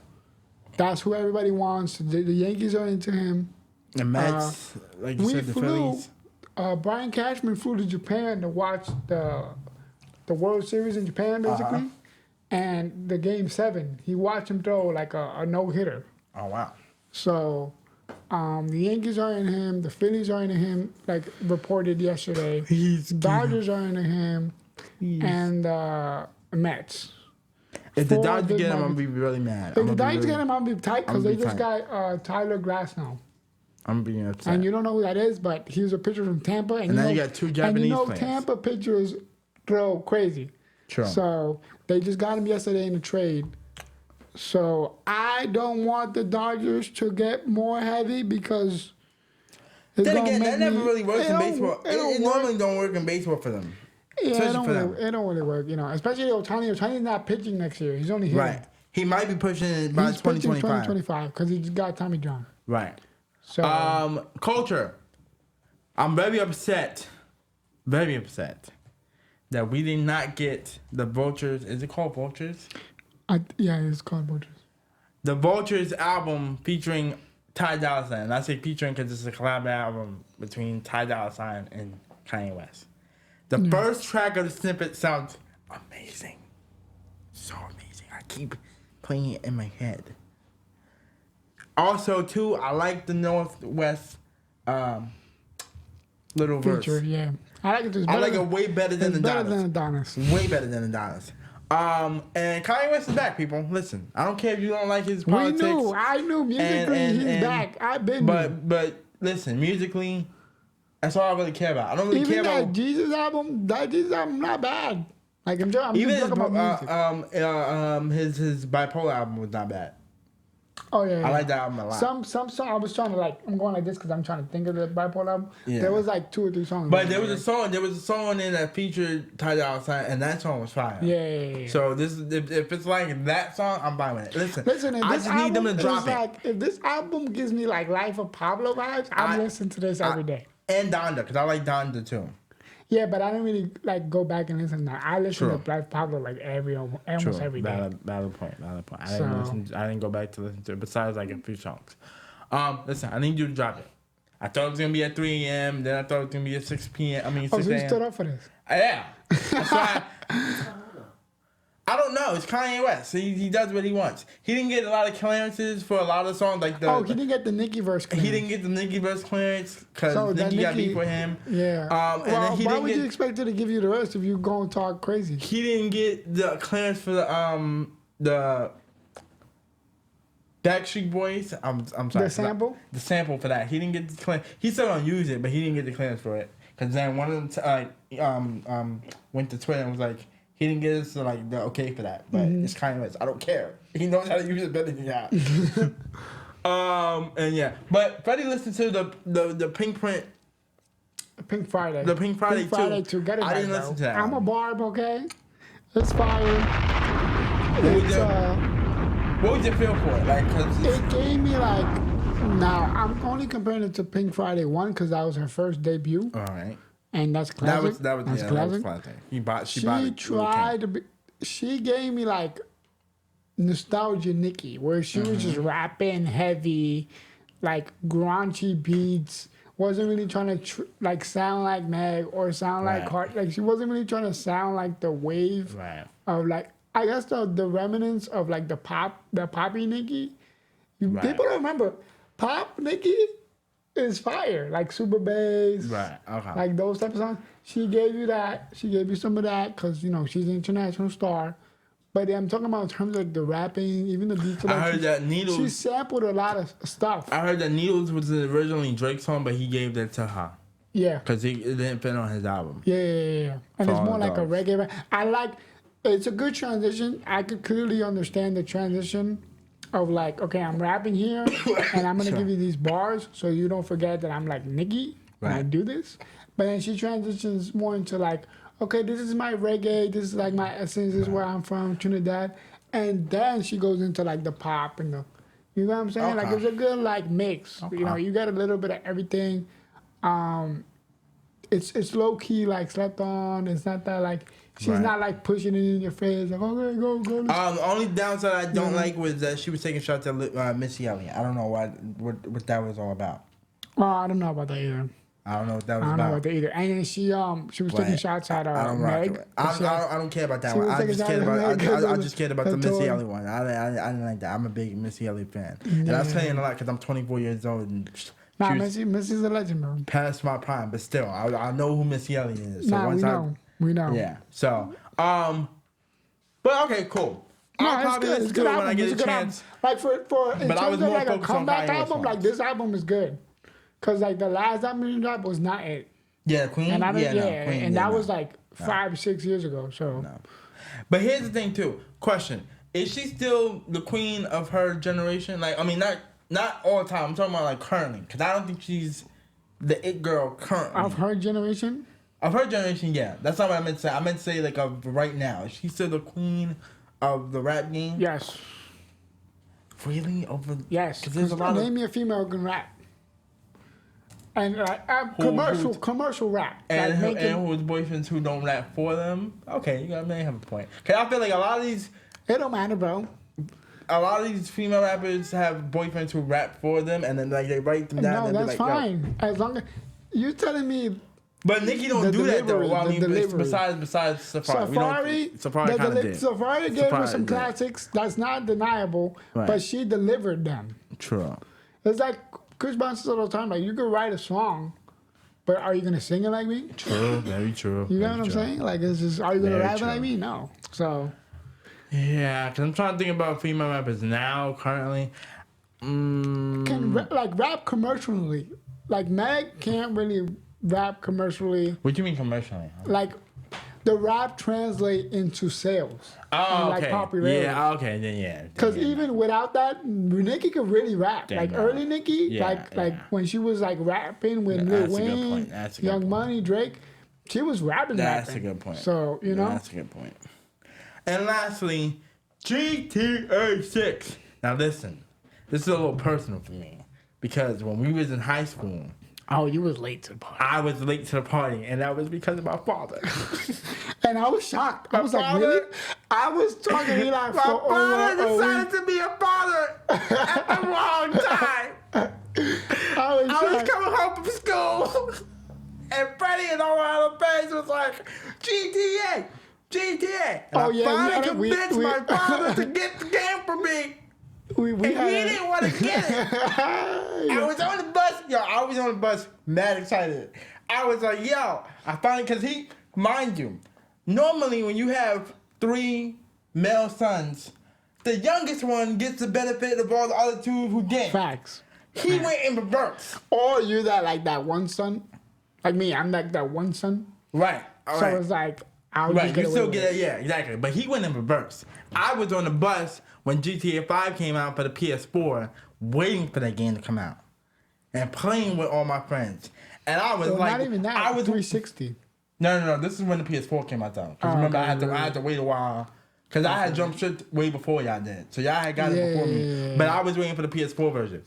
That's who everybody wants. The Yankees are into him. The Mets, like you said, the Phillies. Brian Cashman flew to Japan to watch the World Series in Japan, basically. And the Game 7, he watched him throw like a no-hitter. Oh, wow. So the Yankees are in him. The Phillies are into him, like reported yesterday. Dodgers are into him. And Mets. If the Dodgers get him, I'm going to be really mad. If the Dodgers get him, I'm going to be tight because they just got Tyler Glass now. I'm being upset. And you don't know who that is, but he was a pitcher from Tampa. And then you got two Japanese players. Tampa pitchers throw crazy. True. So they just got him yesterday in the trade. So I don't want the Dodgers to get more heavy because then again, that never really works in baseball. It normally don't work in baseball for them. Yeah, it don't really work, especially Ohtani. Ohtani's not pitching next year. He's only hitting. Right. He might be pushing it by 2025. 2025 because he just got Tommy John. Right. So culture. I'm very upset that we did not get the Vultures. Is it called Vultures? Yeah, it's called Vultures. The Vultures album featuring Ty Dolla $ign. And I say featuring because it's a collab album between Ty Dolla $ign and Kanye West. The first track of the snippet sounds amazing. So amazing. I keep playing it in my head. Also, too, I like the Northwest little verse. Feature, yeah. I like it way better than Adonis. Way better than Adonis. And Kanye West is back, people. Listen, I don't care if you don't like his politics. I knew musically he's back. I've been But listen, musically, that's all I really care about. I don't really care about that Jesus album not bad. Like I'm even talking about music. his bipolar album was not bad. Oh yeah, I like that album a lot. Some song I was trying to like. I'm going like this because I'm trying to think of the bipolar album. Yeah. There was like 2 or 3 songs. But there was a song. There was a song in that featured Ty Dolla $ign, and that song was fire. Yeah. So this is if it's like that song, I'm fine with it. Listen. If I this just need them to album drop is it. like, if this album gives me like Life of Pablo vibes, I'm listening to this every day. And Donda, because I like Donda too. Yeah, but I don't really like go back and listen to that. I listen to Life of Pablo like almost every day. Valid point. I didn't go back to listen to it besides like a few songs. Listen, I need you to drop it. I thought it was gonna be at 3 a.m. Then I thought it was gonna be at 6 p.m. 6 so you a.m. stood up for this? Yeah. That's why I don't know. It's Kanye West. He does what he wants. He didn't get a lot of clearances for a lot of songs. Like he didn't get the Nicki verse clearance. He didn't get the Nicki verse clearance because Nicki got beef with him. Yeah. Why would you expect her to give you the rest if you go and talk crazy? He didn't get the clearance for the Backstreet Boys. I'm sorry. The sample? The sample for that. He didn't get the clearance. He still gonna use it, but he didn't get the clearance for it. Because then one of them went to Twitter and was like, he didn't get us like the okay for that. But it's Kanye West. I don't care. He knows how to use it better than that. And yeah. But Freddie listened to the Pink Print. Pink Friday. The Pink Friday too. Get it I didn't listen to that. I'm a barb, okay? It's fire. What was your feel for it? Like, cause it gave me like. Now I'm only comparing it to Pink Friday 1 because that was her first debut. All right. And that's classic. That was classic. She gave me like nostalgia Nicki, where she was just rapping heavy, like graunchy beats. Wasn't really trying to like sound like Meg or sound like Hart. Like she wasn't really trying to sound like the wave of like I guess the remnants of like the poppy Nicki. People don't remember pop Nicki is fire, like super bass, like those type of songs. She gave you that. She gave you some of that because she's an international star. But I'm talking about in terms of the rapping, even the beats. I heard that Needles. She sampled a lot of stuff. I heard that Needles was originally Drake's song, but he gave that to her. Yeah, because it didn't fit on his album. Yeah. And it's more like a reggae. I like. It's a good transition. I could clearly understand the transition. Of like, okay, I'm rapping here, and I'm gonna give you these bars, so you don't forget that I'm like Nicki when I do this. But then she transitions more into like, okay, this is my reggae, this is like my essence, this is where I'm from, Trinidad, and then she goes into like the pop and the, you know what I'm saying? Like it's a good like mix. You got a little bit of everything. It's low key like slept on. It's not that like. She's not like pushing it in your face, like, okay, go. The only downside I don't like was that she was taking shots at Missy Elliott. I don't know what that was all about. Oh, I don't know about that either. I don't know what that was about. I don't know about that either. And then she was taking shots at Meg. I don't care about that one. I just cared about the Missy Elliott one. I didn't like that. I'm a big Missy Elliott fan. And I was saying a lot because I'm 24 years old. And Missy's a legend, bro. Past my prime, but still, I know who Missy Elliott is. So we know. Yeah. So, but okay, cool. I'll probably listen to it when I get a chance. Like in terms of like a comeback album, like this album is good. Cause like the last album you dropped was not it. Yeah, Queen. And Queen, and that was like 5-6 years ago. So. No. But here's the thing too. Question: is she still the queen of her generation? Like, I mean, not all the time. I'm talking about like currently, because I don't think she's the it girl currently. Of her generation. Of her generation, yeah. That's not what I meant to say. I meant to say, like, of right now. Is she still the queen of the rap game? Yes. Really? Yes. Because there's a lot name me a female who can rap. And commercial rap. And who's boyfriends who don't rap for them? Okay, you may have a point. Because I feel like a lot of these... It don't matter, bro. A lot of these female rappers have boyfriends who rap for them, and then like they write them down. No, that's fine. As long as... You're telling me... But Nicki don't do that though. Well, I mean, besides Safari. Safari kind of did. Safari gave her some classics. That's not deniable. Right. But she delivered them. True. It's like Chris Brown says all the time. Like you could write a song, but are you gonna sing it like me? True. Very true. You know what I'm saying? Like it's just, are you gonna rap it like me? No. So. Yeah, because I'm trying to think about female rappers now currently. Can rap commercially. Like Meg can't really rap commercially. What do you mean commercially? Like the rap translate into sales. Oh, and, okay. Popularity. Yeah, okay, then yeah. Because even without that, Nicki could really rap. Damn like right. early Nicki, Yeah, like when she was like rapping with Lil that's a good Wayne, point. That's a good Young point. Money, Drake, she was rapping. That's a good point. So you know, that's a good point. And lastly, GTA 6. Now listen, this is a little personal for me because when we was in high school, oh, you was late to the party. I was late to the party, and that was because of my father. And I was shocked. I was like, really? I was talking to Eli My for father over decided to be a father at the wrong time. I was coming home from school, and Freddie and all my other friends was like, GTA. And I finally convinced my father to get the game for me. We and he didn't want to get it. I was on the bus. I was on the bus, mad excited. I was like, I finally, because mind you, normally when you have 3 male sons, the youngest one gets the benefit of all the other 2 who didn't. Facts. He went in reverse. Or you that one son. Like me, I'm like that one son. Right. So it's like, I'll right, just you still get it, yeah, exactly. But he went in reverse. I was on the bus when GTA 5 came out for the PS4, waiting for that game to come out, and playing with all my friends. And I was like, not even that. I was 360. No. This is when the PS4 came out though. Because remember, okay, I had to wait a while. Because I had jumped shit way before y'all did. So y'all had got it before me. But I was waiting for the PS4 version.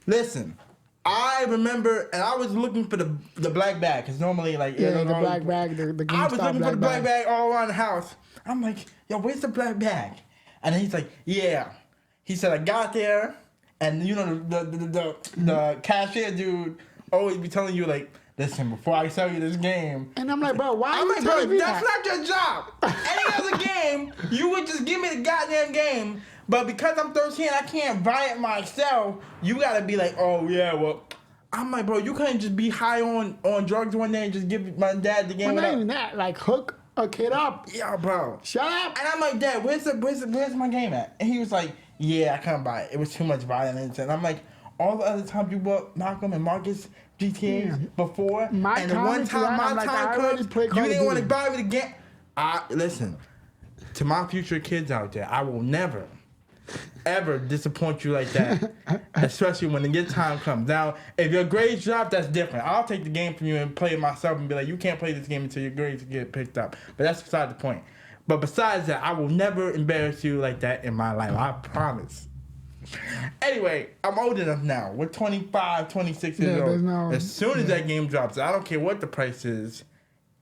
Listen. I remember, and I was looking for the black bag, because normally, like... the black bag, the I was looking for the black bag all around the house. I'm like, yo, where's the black bag? And then he's like, yeah. He said, I got there, and you know, the cashier dude always be telling you, like, listen, before I sell you this game... And I'm like, bro, why I'm are you telling me that's not your job. Any other game, you would just give me the goddamn game... But because I'm 13, I can't buy it myself. You gotta be like, oh yeah, well, I'm like, bro, you couldn't just be high on drugs one day and just give my dad the game. Well, not even that, like hook a kid up. Yeah, bro. Shut up. And I'm like, Dad, where's my game at? And he was like, yeah, I couldn't buy it. It was too much violence. And I'm like, all the other times you bought Malcolm and Marcus GTA before, and the one time my time comes, you didn't want to buy me the game. Listen, to my future kids out there, I will never ever disappoint you like that, especially when your time comes. Now, if your grades drop, that's different. I'll take the game from you and play it myself and be like, you can't play this game until your grades get picked up. But that's beside the point. But besides that, I will never embarrass you like that in my life. I promise. Anyway, I'm old enough now. We're 25, 26 years old. As soon as that game drops, I don't care what the price is,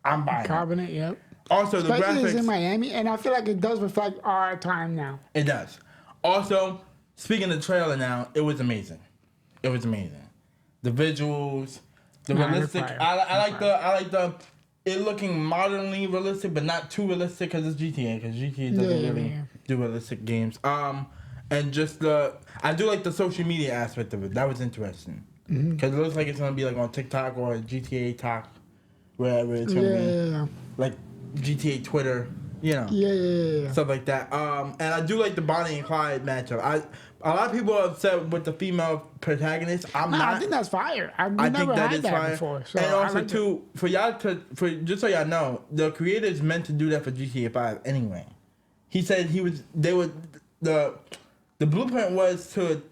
I'm buying it. Carbonate, yep. Also, the Especially graphics... it's in Miami, and I feel like it does reflect our time now. It does. Also, speaking of the trailer now, it was amazing. It was amazing. The visuals, the realistic. I like the it looking modernly realistic, but not too realistic because it's GTA. Because GTA doesn't really do realistic games. And just I do like the social media aspect of it. That was interesting because it looks like it's gonna be like on TikTok or GTA Talk, wherever it's gonna be. Like GTA Twitter. You know, stuff like that. And I do like the Bonnie and Clyde matchup. A lot of people are upset with the female protagonist. I'm not. I think that's fire. I think never that had is that fire. before. So and also too, for y'all just so y'all know, the creators meant to do that for GTA 5 anyway. He said the blueprint was to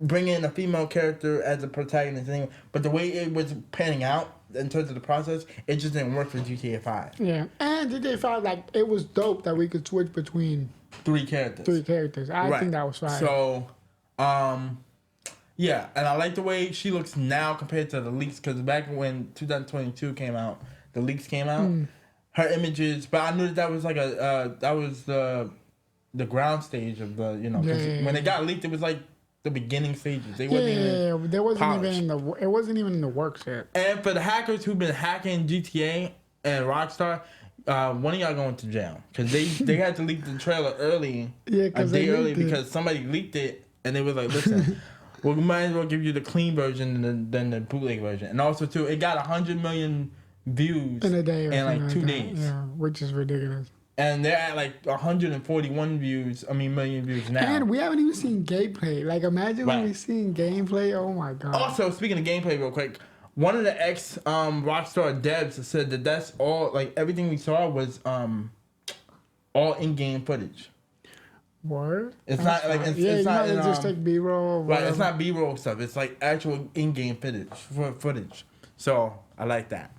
bring in a female character as a protagonist anyway, but the way it was panning out in terms of the process, it just didn't work for GTA 5. Yeah, and GTA 5, like, it was dope that we could switch between 3 characters. I think that was fire. So, yeah, and I like the way she looks now compared to the leaks, because back when 2022 came out, the leaks came out, her images, but I knew that was like that was the ground stage of the, you know, when it got leaked, it was like the beginning stages. They wasn't there wasn't it wasn't even in the works yet. And for the hackers who've been hacking GTA and Rockstar, one of y'all going to jail because they had to leak the trailer early, a day early, because somebody leaked it and they was like, listen, we might as well give you the clean version than the bootleg version. And also too, it got 100 million views in a day in like 2 days, which is ridiculous. And they're at like 141 million views now. And we haven't even seen gameplay. Like, imagine when we seen gameplay. Oh my god. Also, speaking of gameplay, real quick, one of the ex Rockstar devs said that that's all. Like everything we saw was all in-game footage. Word? It's That's not like fine. it's not they in, just take B-roll. right. It's not B-roll stuff. It's like actual in-game footage. So I like that.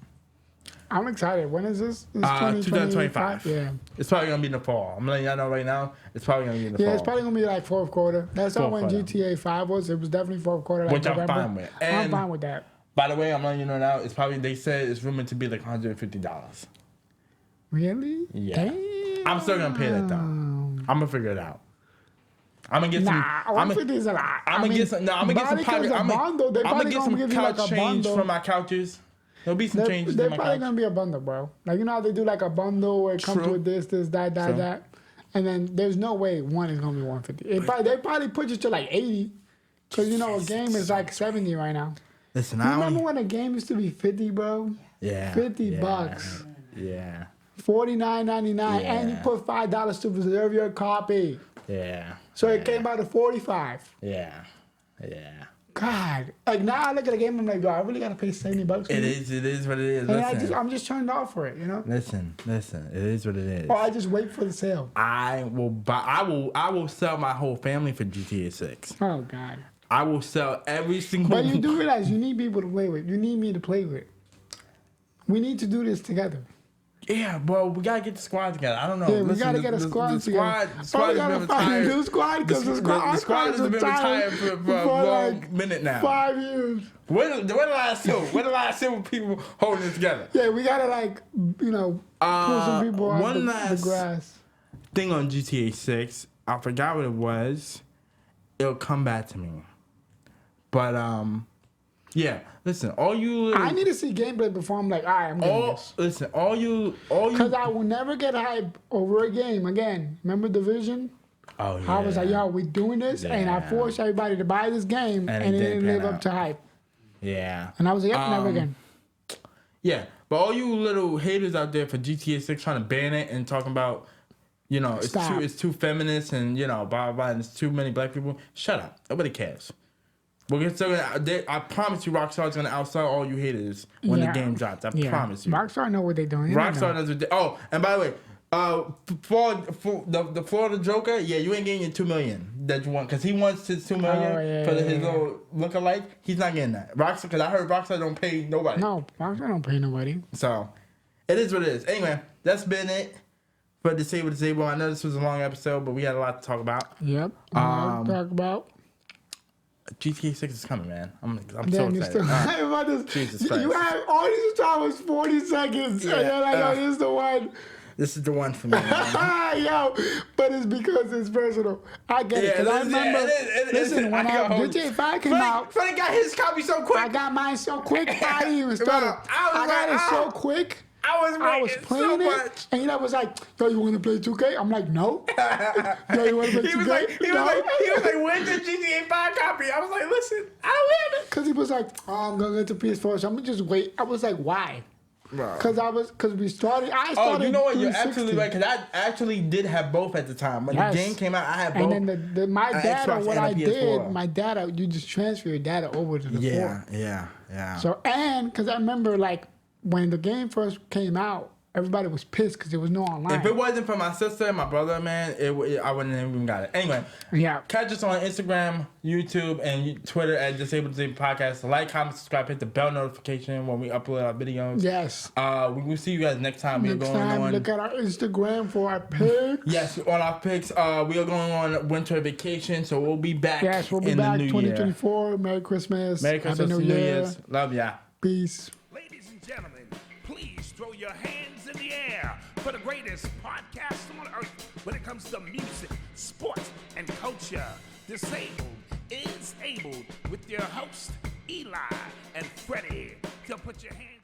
I'm excited. When is this? It's 2025. Yeah. It's probably gonna be in the fall. I'm letting y'all know right now. It's probably gonna be in the fall. Yeah, it's probably gonna be like fourth quarter. That's how when quarter. GTA 5 was. It was definitely fourth quarter. Like Which I'm November. fine with. I'm And fine with that. by the way, I'm letting you know now. It's probably they said it's rumored to be like $150. Really? Yeah. Damn. I'm still gonna pay that though. I'm gonna figure it out. I'm gonna get some. Nah, 150 is a lot. I'm gonna get some. No, I'm gonna get some. I'm gonna get some couch change from my couches. There'll be some changes. They're in my probably couch. gonna be a bundle, bro. Like you know how they do like a bundle where it comes True. with this, that, and then there's no way one is gonna be 150. They probably put you to like 80, because you know a game is like 70 right now. Listen, You remember when a game used to be 50, bro? Yeah. $50. Yeah. $49.99, Yeah. and you put $5 to reserve your copy. Yeah. So it came out to 45. Yeah. Yeah. God, like now I look at a game, I'm like, bro, I really gotta pay $70 for It this? is what it is. And I'm just turned off for it, you know. Listen. It is what it is. Or I just wait for the sale. I will sell my whole family for GTA 6. Oh God. I will sell every single. But you do realize you need people to play with. You need me to play with. We need to do this together. Yeah, bro, we gotta get the squad together. I don't know. Yeah, we gotta get a squad together. The squad has been retired. New squad because the squad has been retired for a long minute now. 5 years. Where the last two? Where the last two people holding it together? Yeah, we gotta pull some people out the grass. Thing on GTA 6, I forgot what it was. It'll come back to me. But yeah. Listen, all you. I need to see gameplay before I'm like, all right, I'm getting this. Listen, all you. Because I will never get hype over a game again. Remember Division? Oh yeah. I was like, yo, we doing this, and I forced everybody to buy this game, and it didn't live up to hype. Yeah. And I was like, yep, never again. Yeah, but all you little haters out there for GTA 6 trying to ban it and talking about, it's too feminist and blah blah blah, and it's too many black people. Shut up. Nobody cares. We're still gonna, I promise you, Rockstar's gonna outsell all you haters when the game drops. I promise you. Rockstar know what they're doing. Rockstar knows what they. Oh, and by the way, for the Florida Joker, yeah, you ain't getting your $2 million that you want because he wants his $2 million for his little lookalike. He's not getting that. Rockstar, because I heard Rockstar don't pay nobody. No, Rockstar don't pay nobody. So, it is what it is. Anyway, that's been it for Disable. I know this was a long episode, but we had a lot to talk about. Yep. Talk about. GTA 6 is coming, man. I'm so excited. Jesus Christ. You have all these time was 40 seconds. Yeah. And then I go, this is the one. This is the one for me, man. Yo, but it's because it's personal. I get it. Because I remember, listen, when GTA 5 came out. Freddie got his copy so quick. I got mine so quick, I didn't even start it. I got it so quick. I was playing it, and Eli was like, yo, you want to play 2K? I'm like, no. Yo, you want to play 2K? He was like, where's the GTA 5 copy? I was like, listen, I don't have it. Because he was like, oh, I'm going to get the PS4, so I'm going to just wait. I was like, why? Because we started. Oh, you know what? You're absolutely right. Because I actually did have both at the time. When the game came out, I had both. And then my data, what I did, my data, you just transfer your data over to the 4. Yeah. So, and because I remember, when the game first came out, everybody was pissed because there was no online. If it wasn't for my sister and my brother, man, I wouldn't have even got it. Anyway, catch us on Instagram, YouTube, and Twitter at Disabled Podcast. Like, comment, subscribe, hit the bell notification when we upload our videos. Yes. We will see you guys next time. Look at our Instagram for our picks. Yes, on our picks. We are going on winter vacation, so we'll be back. Yes, we'll be in back. The new 2024. year. Merry Christmas. Merry Christmas. Happy New Year. Love ya. Peace. Ladies and gentlemen, please throw your hands in the air for the greatest podcast on earth when it comes to music, sports, and culture. Disabled is able with your host, Eli and Fredy. So put your hands